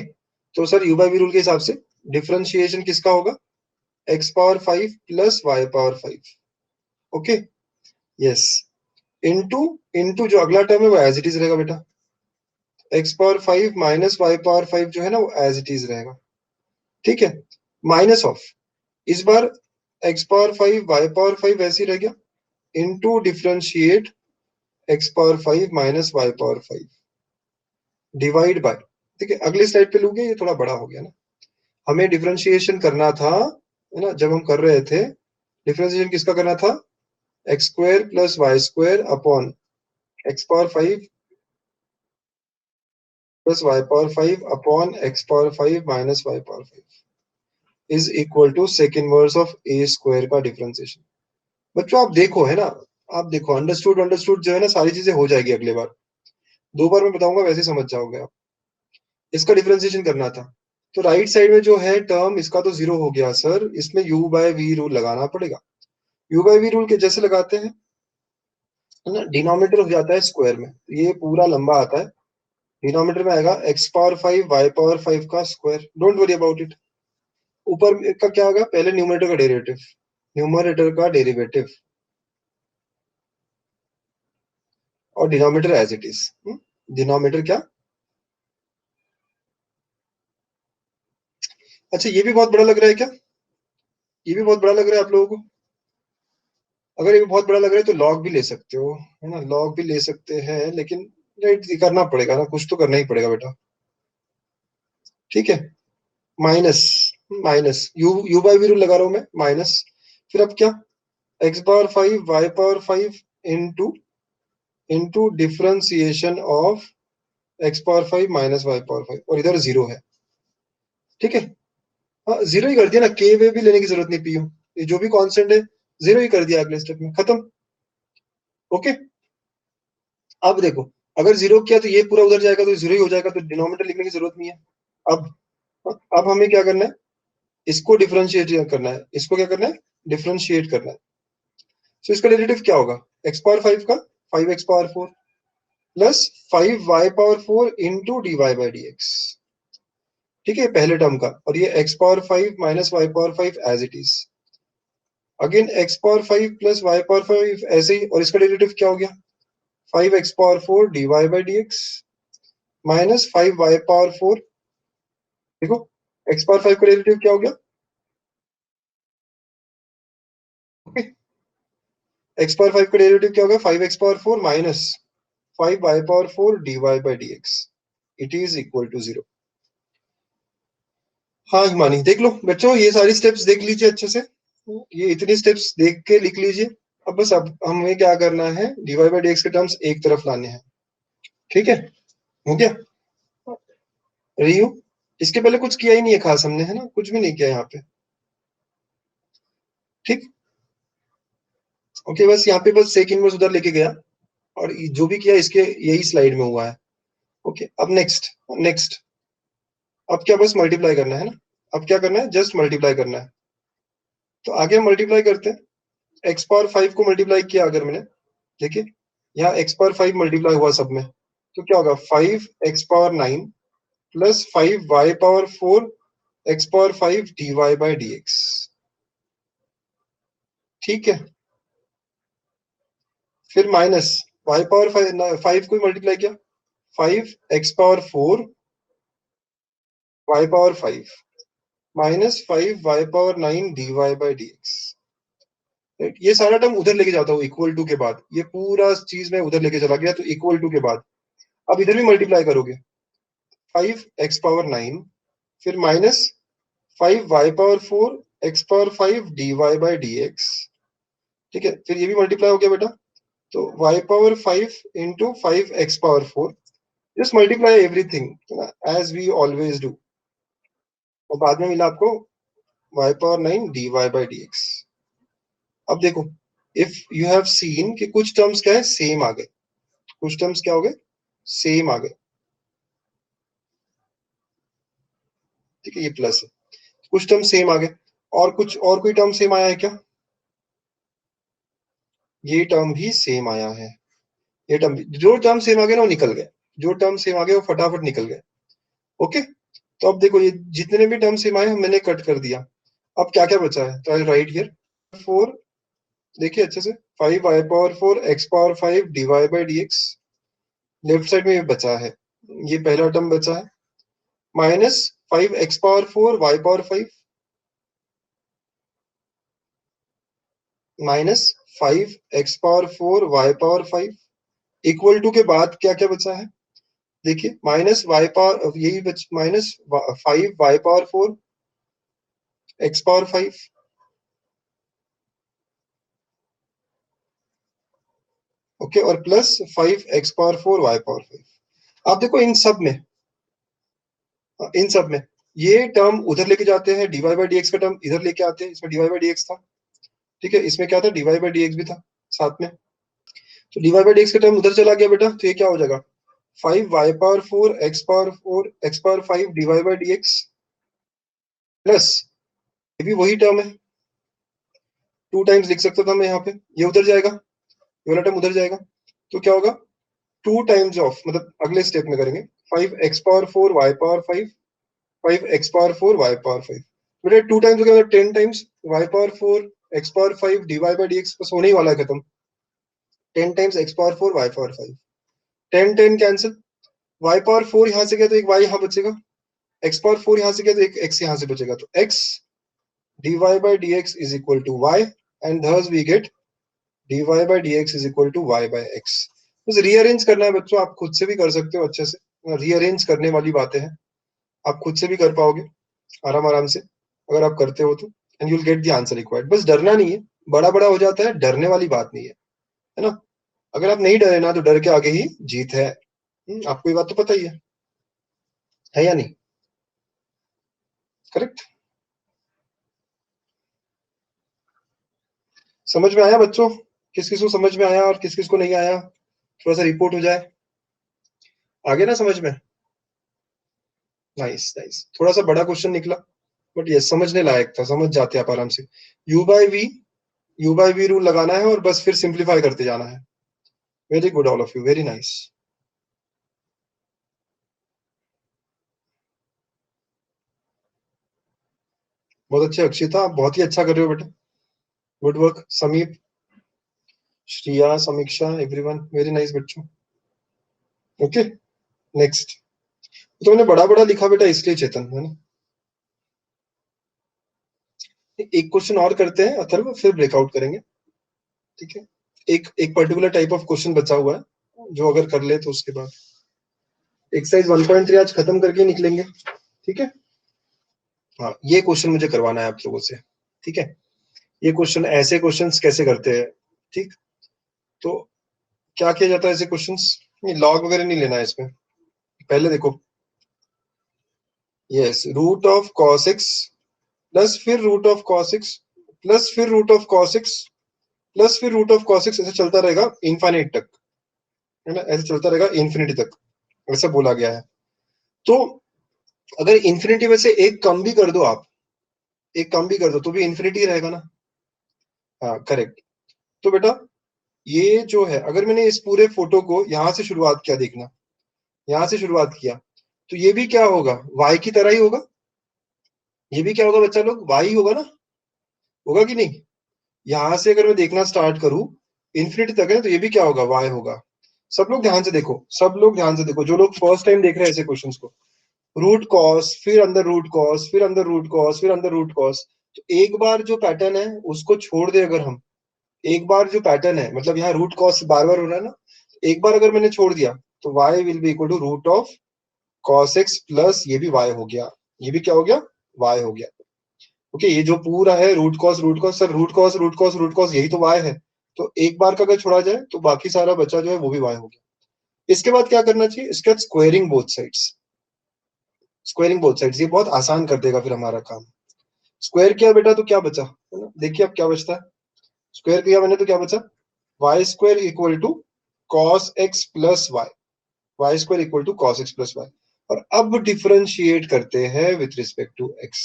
तो sir u by v rule के हिसाब से डिफरेंशिएशन किसका होगा, x power 5 plus y power 5, okay. Yes, into into जो अगला टर्म है वो एज इट इज रहेगा बेटा। x power 5 minus y power 5 जो है ना वो एज इट इज रहेगा, ठीक है। माइनस ऑफ, इस बार x पावर 5 y पावर 5 वैसे ही रह गया, into differentiate x power 5 minus y power 5 divide by, ठीक है। अगली स्लाइड पे लोगे, ये थोड़ा बड़ा हो गया ना। हमें डिफरेंशिएशन करना था, है ना, जब हम कर रहे थे डिफरेंशिएशन किसका करना था, x square plus y square upon x power 5 plus y power 5 upon x power 5 minus y power 5 is equal to sec inverse of a square का डिफरेंशिएशन। बच्चों आप देखो, है ना, आप देखो, अंडरस्टूड अंडरस्टूड जो है ना, सारी चीजें हो जाएगी अगले बार। दो बार मैं बताऊंगा वैसे समझ जाओगे आप। इसका डिफरेंशिएशन करना था, तो राइट साइड में जो है टर्म इसका तो जीरो हो गया सर, इसमें u बाय वी रूल लगाना पड़ेगा। u बाय वी रूल के जैसे लगाते हैं, है ना, डिनोमिनेटर हो जाता है स्क्वायर में, ये पूरा लंबा आता है। डिनोमिनेटर में आएगा x पावर 5 y पावर 5 का square, don't worry about it. ऊपर का क्या होगा, पहले न्यूमरेटर का डेरिवेटिव, न्यूमरेटर का डेरिवेटिव, और denominator as it is. Denominator क्या, अच्छा ये भी बहुत बड़ा लग रहा है क्या, ये भी बहुत बड़ा लग रहा है आप लोगों को। अगर ये बहुत बड़ा लग रहा है तो लॉग भी ले सकते हो, है ना, लॉग भी ले सकते हैं, लेकिन राइट करना पड़ेगा ना, कुछ तो करना ही पड़ेगा बेटा, ठीक है। Minus, minus u u by v rule लगा रहा हूं मैं, माइनस, फिर अब क्या, x power 5 y power 5 into into differentiation of x power 5 minus y power 5, और इधर जीरो है, ठीक है। हाँ जीरो ही कर दिया ना, के वे भी लेने की जरूरत नहीं, पीयू ये जो भी कांस्टेंट है जीरो ही कर दिया, अगले स्टेप में खत्म, ओके। अब देखो, अगर जीरो किया तो ये पूरा उधर जाएगा तो जीरो ही हो जाएगा, तो डिनोमिनेटर लिखने की जरूरत नहीं है। अब अब हमें क्या करना है, इसको डिफरेंशिएट करना है, इसको क्या करना है, डिफरेंशिएट करना है। तो इसका डेरिवेटिव क्या होगा, एक्स पावर 5 का 5x power 4 plus 5y power 4 into d Y by D x, ठीक है, पहले टर्म का। और ये x power 5 minus y power 5 as it is, again x power 5 plus y power 5 ऐसे ही, और इसका डेरिवेटिव क्या हो गया, 5x power 4 d Y by D x minus 5y power 4, देखो x पावर 5 का डेरिवेटिव क्या हो गया, ओके। x पावर 5 का डेरिवेटिव क्या होगा, 5x power 4 minus 5y power 4 dy by D x, it is equal to zero. हाँ हिमानी देख लो बच्चों, ये सारी स्टेप्स देख लीजिए अच्छे से, ये इतनी स्टेप्स देख के लिख लीजिए। अब बस अब हमें क्या करना है, dy बाई डी एक्स के टर्म्स एक तरफ लाने हैं, ठीक है, हो गया। रियू, इसके पहले कुछ किया ही नहीं है खास हमने, है ना, कुछ भी नहीं किया यहाँ पे, ठीक, ओके। बस यहाँ पे बस सेक इनवर्स उधर लेके गया, और जो भी किया इसके यही स्लाइड में हुआ है, ओके। अब नेक्स्ट, नेक्स्ट अब क्या, बस मल्टीप्लाई करना है ना, अब क्या करना है, जस्ट मल्टीप्लाई करना है। तो आगे हम मल्टीप्लाई करते हैं, x पावर 5 को मल्टीप्लाई किया अगर मैंने, देखिए यहाँ x पावर 5 मल्टीप्लाई हुआ सब में, तो क्या होगा 5x power 9 plus 5y power 4 x power 5 dy by dx। ठीक है, फिर माइनस y पावर 5 को मल्टीप्लाई किया 5x power 4 y power 5 minus 5y power 9 dy by dx। ये सारा टर्म उधर लेके जाता हूँ इक्वल टू के बाद, ये पूरा चीज में उधर लेके चला गया तो इक्वल टू के बाद अब इधर भी मल्टीप्लाई करोगे 5x पावर 9 फिर minus 5y power 4 x power 5 dy by dx। ठीक है, फिर ये भी मल्टीप्लाई हो गया बेटा, तो y power 5 into 5x power 4, just multiply everything as we always do, और बाद में मिला आपको y power 9 dy by dx। अब देखो इफ यू हैव सीन कि कुछ टर्म्स क्या है सेम आ गए, कुछ टर्म्स क्या हो गए सेम आ गए। ठीक है, ये प्लस है, कुछ टर्म सेम आ गए, और कुछ और कोई टर्म सेम आया है क्या? ये टर्म भी सेम आया है, ये टर्म जो टर्म सेम आ गए ना वो निकल गए, जो टर्म सेम आ गए वो फटाफट निकल गए। ओके, तो अब देखो ये जितने भी टर्म सेम आए मैंने कट कर दिया, अब क्या क्या बचा है, तो आई राइट हियर 4, देखिए अच्छे से 5y power 4 x power 5 dy by dx, left side में ये बचा है, ये पहला टर्म बचा है, minus 5x power 4 y power 5 minus 5x power 4 y power 5 equal to के बाद क्या क्या बचा है, देखिए माइनस y पावर यही बच minus 5y power 4 x power 5 okay, और plus 5x power 4 y power 5। आप देखो इन सब में ये टर्म उधर लेके जाते हैं, dy बाई dx का टर्म इधर लेके आते हैं, इसमें dy बाई dx था। ठीक है, इसमें क्या था dy बाई dx भी था साथ में, तो dy बाई dx का टर्म उधर चला गया बेटा, तो ये क्या हो जाएगा 5y power 4 x power 4 x power 5 dy by dx plus ये भी वही टर्म है, 2 टाइम्स लिख सकता था मैं यहाँ पे, ये उधर जाएगा, ये वाला टर्म उधर जाएगा, तो क्या होगा 2 टाइम्स ऑफ, मतलब अगले स्टेप में करेंगे 5x power 4 y power 5 5x power 4 y power 5, बेटा 2 टाइम्स हो गया 10 times y power 4 x power 5 dy by dx, बस होने ही वाला है खत्म, 10 times x power 4 y power 5, 10 10 cancel, y power 4 यहाँ से गया तो एक y यहाँ बचेगा, x पावर 4 यहाँ से गया तो एक x यहाँ से बचेगा, तो x dy by dx is equal to y, and thus we get dy by dx is equal to y by x। बस रीअरेंज करना है बच्चों, आप खुद से भी कर सकते हो अच्छे से, रीअरेंज करने वाली बातें हैं, आप खुद से भी कर पाओगे आराम आराम से अगर आप करते हो तो, and you'll get the answer required. बस डरना नहीं है, बड़ा बड़ा हो जाता है, डरने वाली बात नहीं है ना, अगर आप नहीं डरे ना तो डर के आगे ही जीत है। आपको ये बात तो पता ही है या नहीं? करेक्ट, समझ में आया बच्चों? किस किस को समझ में आया और किस किस को नहीं आया, थोड़ा सा रिपोर्ट हो जाए, आगे ना समझ में। नाइस नाइस, थोड़ा सा बड़ा क्वेश्चन निकला बट ये समझने लायक था, समझ जाते आप आराम से। यू बाई वी रूल लगाना है और बस फिर सिंप्लीफाई करते जाना है। Very good all of you, very nice. बहुत अच्छे अक्षिता, आप बहुत ही अच्छा कर रहे हो बेटा, गुड वर्क। समीप, श्रिया, समीक्षा, एवरीवन वेरी नाइस बच्चों। ओके नेक्स्ट, तो मैंने बड़ा बड़ा लिखा बेटा इसलिए चेतन, है ना। एक क्वेश्चन और करते हैं अथर्व, फिर ब्रेकआउट करेंगे। ठीक है, एक एक पर्टिकुलर टाइप ऑफ क्वेश्चन बचा हुआ है जो अगर कर ले तो उसके बाद एक्सरसाइज 1.3 आज खत्म करके निकलेंगे। ठीक है, हाँ ये क्वेश्चन मुझे करवाना है आप लोगों से। ठीक है, ये क्वेश्चन, ऐसे क्वेश्चंस कैसे करते हैं, ठीक, तो क्या किया जाता है ऐसे क्वेश्चंस, लॉग वगैरह नहीं लेना है इसमें। पहले देखो, yes root of cos x plus फिर root of cos x plus फिर root of cos x plus फिर रूट ऑफ cos x, ऐसे चलता रहेगा इनफाइनाइट तक, है ना, ऐसे चलता रहेगा इन्फिनिटी तक, ऐसा बोला गया है। तो अगर इन्फिनिटी में से एक कम भी कर दो आप, एक कम भी कर दो तो भी इन्फिनिटी रहेगा ना। हाँ करेक्ट, तो बेटा ये जो है, अगर मैंने इस पूरे फोटो को यहां से शुरुआत किया, देखना यहां से शुरुआत किया, तो ये भी क्या होगा, y की तरह ही होगा। ये भी क्या होगा बच्चा लोग, y होगा ना, होगा कि नहीं। यहां से अगर मैं देखना स्टार्ट करूं इन्फिनिटी तक है, तो ये भी क्या होगा, y होगा। सब लोग ध्यान से देखो, सब लोग ध्यान से देखो, जो लोग फर्स्ट टाइम देख रहे हैं ऐसे क्वेश्चंस को। रूट कॉस, फिर अंदर रूट कॉस, फिर अंदर रूट कॉस, फिर अंदर रूट कॉस। तो एक बार जो पैटर्न है उसको छोड़ दे अगर हम, एक बार जो पैटर्न है, मतलब यहाँ रूट कॉस बार बार हो रहा है ना, एक बार अगर मैंने छोड़ दिया तो y will be equal to root of cos x plus ये भी y हो गया, ये भी क्या हो गया, y हो गया। ओके, ये जो पूरा है root cos sir, root cos root cos root cos, यही तो y है। तो एक बार का अगर छोड़ा जाए तो बाकी सारा बचा जो है वो भी y हो गया। इसके बाद क्या करना चाहिए, इसके बाद squaring both sides, squaring both sides, ये बहुत आसान कर देगा फिर हमारा काम। स्क्वायर किया बेटा तो क्या बचा, है ना, देखिए अब क्या बचता है। स्क्वायर किया मैंने तो क्या बचा, y square equal to cos x plus y, y square equal to cos x plus y. और अब डिफरेंशिएट करते हैं विथ रिस्पेक्ट टू एक्स।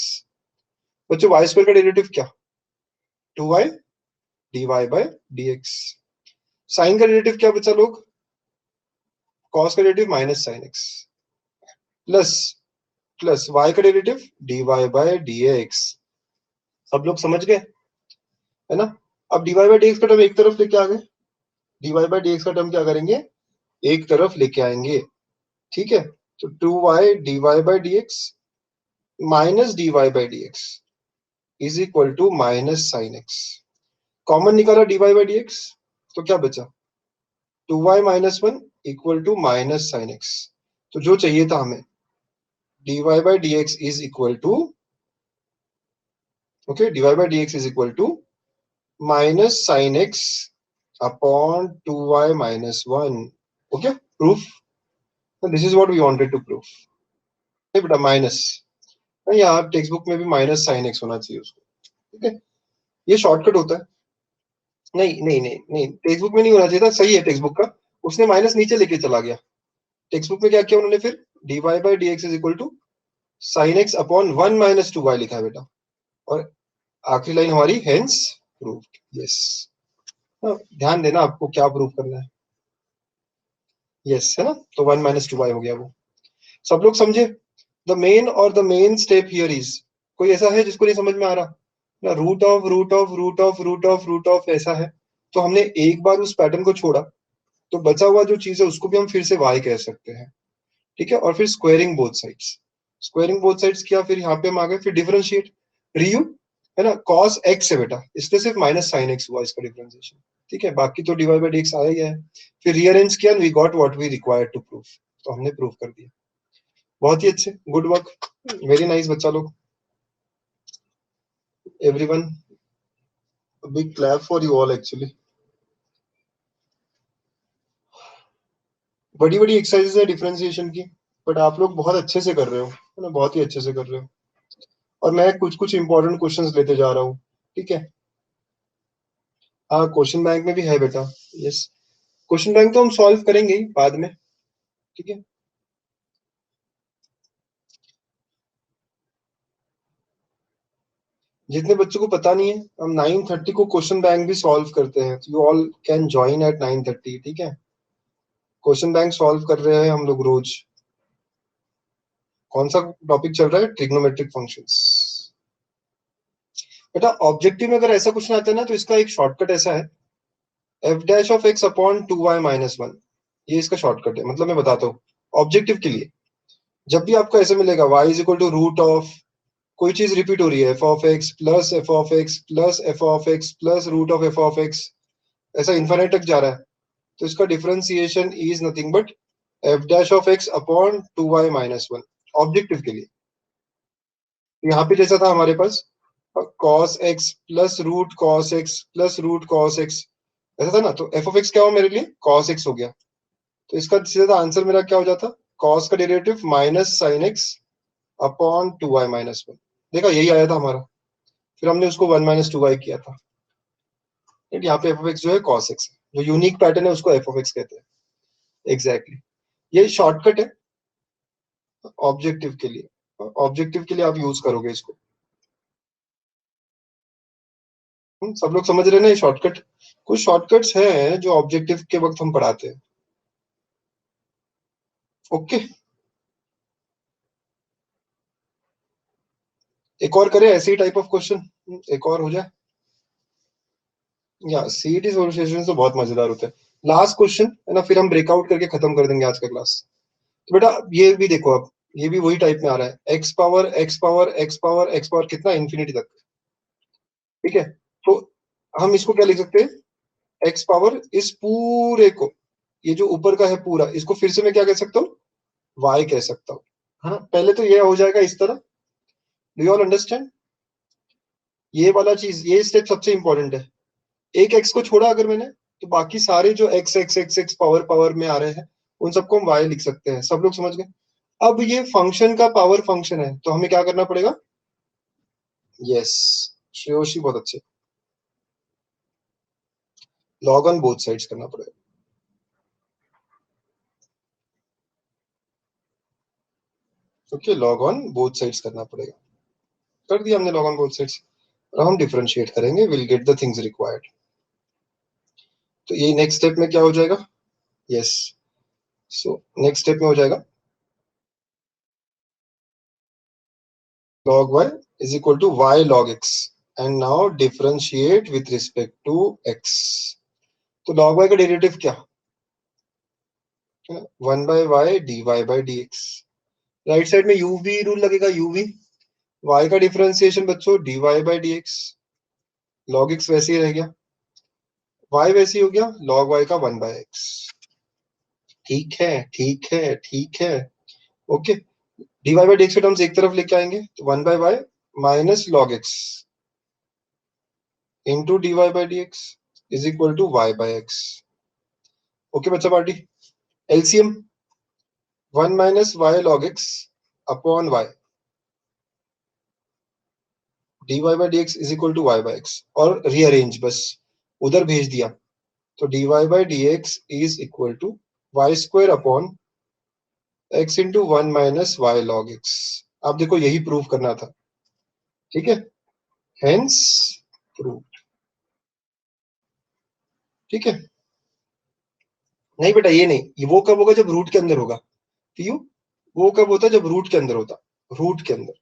बच्चों वाई स्क्वायर का डेरिवेटिव क्या, 2y dy by dx। Sine का डेरिवेटिव क्या बचा लोग, कॉस का derivative minus sine x, plus plus y का डेरिवेटिव dy बाय dx। सब लोग समझ गए, है ना। अब dy बाय dx का टर्म एक तरफ लेके आ गए, dy बाय dx का टर्म क्या करेंगे, एक तरफ लेके आएंगे, ठीक है। तो 2y dy by dx minus dy by dx is equal to minus sine x. Common निकाला dy बाय dx, तो क्या बचा, 2y minus one equal to minus sine x. तो जो चाहिए था हमें, dy by dx is equal to, okay, dy by dx is equal to minus sine x upon 2y minus one. Okay, proof, this is what we wanted to proof. बेटा minus, यहाँ text book में भी minus sine x होना चाहिए उसको, ठीक है, ये शॉर्टकट होता है। नहीं नहीं नहीं नहीं, टेक्स्ट बुक में नहीं होना चाहिए था, सही है टेक्स्ट बुक का, उसने माइनस नीचे लेके चला गया। टेक्स्ट बुक में क्या किया उन्होंने फिर, dy by D x is equal to sine x upon one minus two y लिखा है बेटा। और आखिरी लाइन हमारी हेंस प्रूव्ड, यस। ध्यान देना आपको क्या प्रूव करना है, यस, है ना। तो वन माइनस टू वाई हो गया वो, सब लोग समझे। The main step here is, कोई ऐसा है जिसको नहीं समझ में आ रहा ना, root of root of root of root of root of ऐसा है। तो हमने एक बार उस पैटर्न को छोड़ा, तो बचा हुआ जो चीज है उसको भी हम फिर से y कह सकते हैं, ठीक है। और फिर squaring both sides, squaring both sides किया, फिर यहाँ पे हम आ गए, फिर डिफरेंशिएट, रियू, है ना, cos x है बेटा, इसलिए सिर्फ माइनस साइन एक्स हुआ इसका डिफरेंशिएशन, ठीक है, बाकी तो dy बाई dx आया ही है। फिर रीअरेंज किया, we got what we required to prove, तो हमने प्रूव कर दिया। बहुत ही अच्छे, गुड वर्क, वेरी नाइस बच्चा लोग, everyone, big clap for you all actually. बड़ी बड़ी एक्सरसाइजेस है डिफरेंशिएशन की, बट आप लोग बहुत अच्छे से कर रहे हो, है ना, बहुत ही अच्छे से कर रहे हो। और मैं कुछ कुछ इंपॉर्टेंट क्वेश्चंस लेते जा रहा हूँ, ठीक है। हाँ, क्वेश्चन बैंक में भी है बेटा, यस, क्वेश्चन बैंक तो हम सॉल्व करेंगे ही बाद में, ठीक है। जितने बच्चों को पता नहीं है, हम 9:30 को क्वेश्चन बैंक भी सॉल्व करते हैं, you all can join at 9:30, ठीक है। क्वेश्चन बैंक सॉल्व कर रहे हैं हम लोग रोज। कौन सा टॉपिक चल रहा है, ट्रिग्नोमेट्रिक फंक्शंस। बेटा ऑब्जेक्टिव में अगर ऐसा कुछ ना आता है ना, तो इसका एक शॉर्टकट ऐसा है, F dash of x upon 2y minus one, ये इसका शॉर्टकट है। मतलब मैं बताता हूँ, ऑब्जेक्टिव के लिए जब भी आपको ऐसे मिलेगा y is equal to root of, कोई चीज रिपीट हो रही है, f of x plus F of x plus F of x plus root of F of x, ऐसा इन्फाइनाइट तक जा रहा है, तो इसका differentiation is nothing but f dash of x upon 2y minus one, objective के लिए। यहाँ पे जैसा था हमारे पास cos x plus root cos x plus root cos x, ऐसा था ना, तो एफ ऑफ एक्स क्या हो मेरे लिए, cos x हो गया। तो इसका सीधा आंसर मेरा क्या हो जाता, cos का derivative minus sine x upon 2y minus one, देखा यही आया था हमारा। फिर हमने उसको 1 माइनस टू वाई किया था, यहाँ पे एफ ऑफ एक्स जो है cos x है, जो यूनिक पैटर्न है उसको एफ ऑफ एक्स कहते हैं, एग्जैक्टली ये शॉर्टकट है ऑब्जेक्टिव के लिए, ऑब्जेक्टिव के लिए आप यूज करोगे इसको। सब लोग समझ रहे हैं ना ये शॉर्टकट? कुछ शॉर्टकट्स हैं जो ऑब्जेक्टिव के वक्त हम पढ़ाते हैं। ओके, एक और करें ऐसे ही टाइप ऑफ क्वेश्चन, एक और हो जाए। या सीईटी सॉल्यूशन तो बहुत मजेदार होता है। लास्ट क्वेश्चन है ना, फिर हम ब्रेकआउट करके खत्म कर देंगे आज का क्लास। तो बेटा ये भी देखो, अब ये भी वही टाइप में आ रहा है, x power x power x power x power कितना, इन्फिनिटी तक। ठीक है, तो हम इसको क्या लिख सकते हैं, एक्स पावर इस पूरे को, ये जो ऊपर का है पूरा, इसको फिर से मैं क्या कह सकता हूँ, वाई कह सकता हूँ। हाँ, पहले तो ये हो जाएगा इस तरह। Do you all understand? ये वाला चीज, ये स्टेप सबसे इंपॉर्टेंट है। एक एक्स को छोड़ा अगर मैंने, तो बाकी सारे जो x x x x power power में आ रहे हैं, उन सबको हम वाई लिख सकते हैं। सब लोग समझ गए? अब ये फंक्शन का पावर फंक्शन है, तो हमें क्या करना पड़ेगा? यस, श्रेयोशी बहुत अच्छे, लॉग ऑन बोथ साइड्स करना पड़ेगा। Okay, log on both sides करना पड़ेगा। कर दिया हमने लॉग ऑन बोथ साइड्स। और हम डिफरेंशिएट करेंगे, will get the things required. तो ये नेक्स्ट स्टेप में क्या हो जाएगा? यस, सो नेक्स्ट स्टेप में हो जाएगा log y is equal to y log x, and now differentiate with respect to x. तो log y का डेरिवेटिव क्या है? 1/y dy by dx। Right side में uv रूल लगेगा, uv y का डिफरेंशिएशन बच्चों dy by dx, log x वैसे ही रह गया, y वैसे ही हो गया, log y का 1/x। ठीक है, ठीक है, ठीक है। ओके, dy by dx के टर्म्स एक तरफ लेके आएंगे, तो 1/y minus log x into dy by dx is equal to y by x। Okay बच्चा party, LCM 1 minus y log x upon y, D Y by D x is equal to y by x, और rearrange बस उधर भेज दिया, तो d Y by D x is equal to y square upon x into 1 minus y log x. आप देखो यही prove करना था, ठीक है, हेंस प्रूव। ठीक है, नहीं बेटा ये नहीं, ये वो कब होगा जब रूट के अंदर होगा, पीयू वो कब होता है जब रूट के अंदर होता, रूट के अंदर,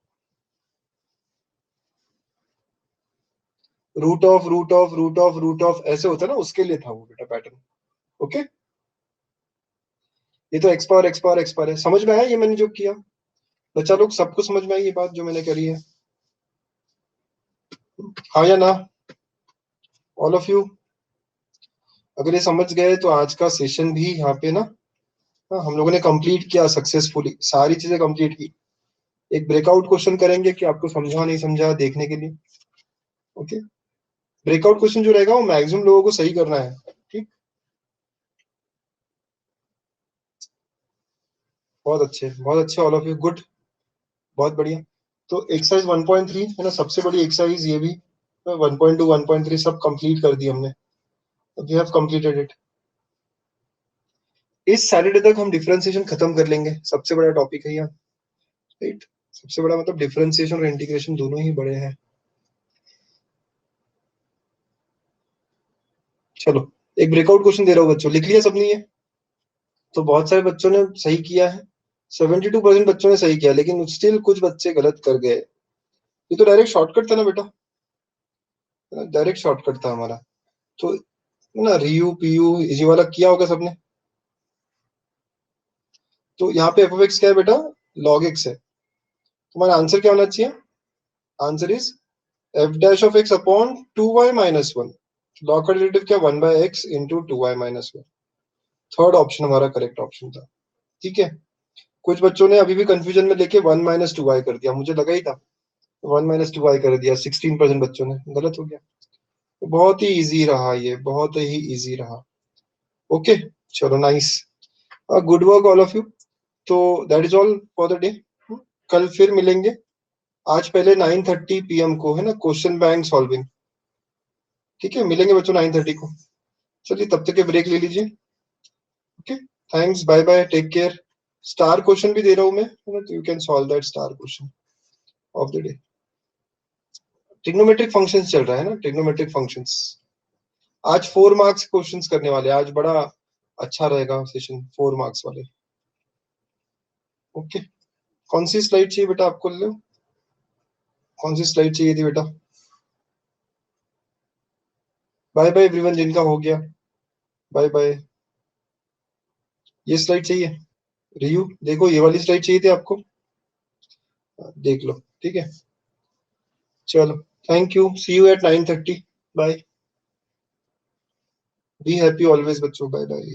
root of root of root of root of ऐसे होता है ना, उसके लिए था वो बेटा पैटर्न। ओके, ये तो x power x power x power है, समझ में आया ये मैंने जो किया? बच्चा लोग सबको समझ में आई ये बात जो मैंने करी है? हाँ या ना, ऑल ऑफ यू? अगर ये समझ गए तो आज का सेशन भी यहाँ पे ना, हाँ, हम लोगों ने कंप्लीट किया सक्सेसफुली, सारी चीजें कंप्लीट की। एक ब्रेकआउट क्वेश्चन करेंगे कि आपको समझा नहीं समझा देखने के लिए। ओके, ब्रेकआउट क्वेश्चन जो रहेगा वो मैक्सिमम लोगों को सही करना है। ठीक, बहुत अच्छे ऑल ऑफ यू, गुड, बहुत बढ़िया। तो एक्सरसाइज 1.3 है ना, सबसे बड़ी एक्सरसाइज ये भी, 1.2 1.3 सब कंप्लीट कर दी हमने, वी हैव कंप्लीटेड इट। इस सैटरडे तक हम डिफरेंशिएशन खत्म कर लेंगे, सबसे बड़ा टॉपिक है यहाँ, राइट? सबसे बड़ा मतलब डिफरेंशिएशन और इंटीग्रेशन दोनों ही बड़े हैं। चलो, एक ब्रेकआउट क्वेश्चन दे रहा हूँ बच्चों, लिख लिया सबने ये? तो बहुत सारे बच्चों ने सही किया है, 72% बच्चों ने सही किया, लेकिन स्टिल कुछ बच्चे गलत कर गए। ये तो डायरेक्ट शॉर्टकट था ना बेटा, डायरेक्ट शॉर्टकट था हमारा। तो ना रीयू पीयू इसी वाला किया होगा सबने। तो यहाँ पे एफ ऑफ एक्स क्या है बेटा, लॉग एक्स है। तुम्हारा आंसर क्या होना चाहिए? Answer is F dash of x upon 2y-1। Log का डेरिवेटिव क्या, 1/x into 2y-1। Third option हमारा करेक्ट ऑप्शन था। ठीक है, कुछ बच्चों ने अभी भी कंफ्यूजन में लेके 1-2y कर दिया, मुझे लगा ही था 1-2y कर दिया, 16% बच्चों ने, गलत हो गया। तो बहुत ही इजी रहा ये, बहुत ही इजी रहा। ओके, चलो nice, good work all of you. तो that is all for the day. कल फिर मिलेंगे, आज पहले 9:30 PM को है ना क्वेश्चन बैंक सॉल्विंग। ठीक है, मिलेंगे बच्चों 9:30 को। चलिए तब तक के ब्रेक ले लीजिए। Okay, thanks, bye bye, take care. Star question भी दे रहा हूँ मैं, है ना, तो you can solve that star question of the day. Trigonometric functions चल रहा है ना, ट्रिग्नोमेट्रिक फंक्शंस। आज 4 मार्क्स क्वेश्चंस करने वाले हैं, आज बड़ा अच्छा रहेगा सेशन 4 मार्क्स वाले। ओके, कौन सी स्लाइड चाहिए बेटा आपको? ले लो, कौन सी स्लाइड चाहिए थी बेटा? बाय बाय एवरीवन जिनका हो गया, बाय बाय। ये स्लाइड चाहिए? रियू देखो, ये वाली स्लाइड चाहिए थी आपको, देख लो, ठीक है। चलो, thank you, see you at 9:30, bye. Be happy always बच्चों, बाय बाय।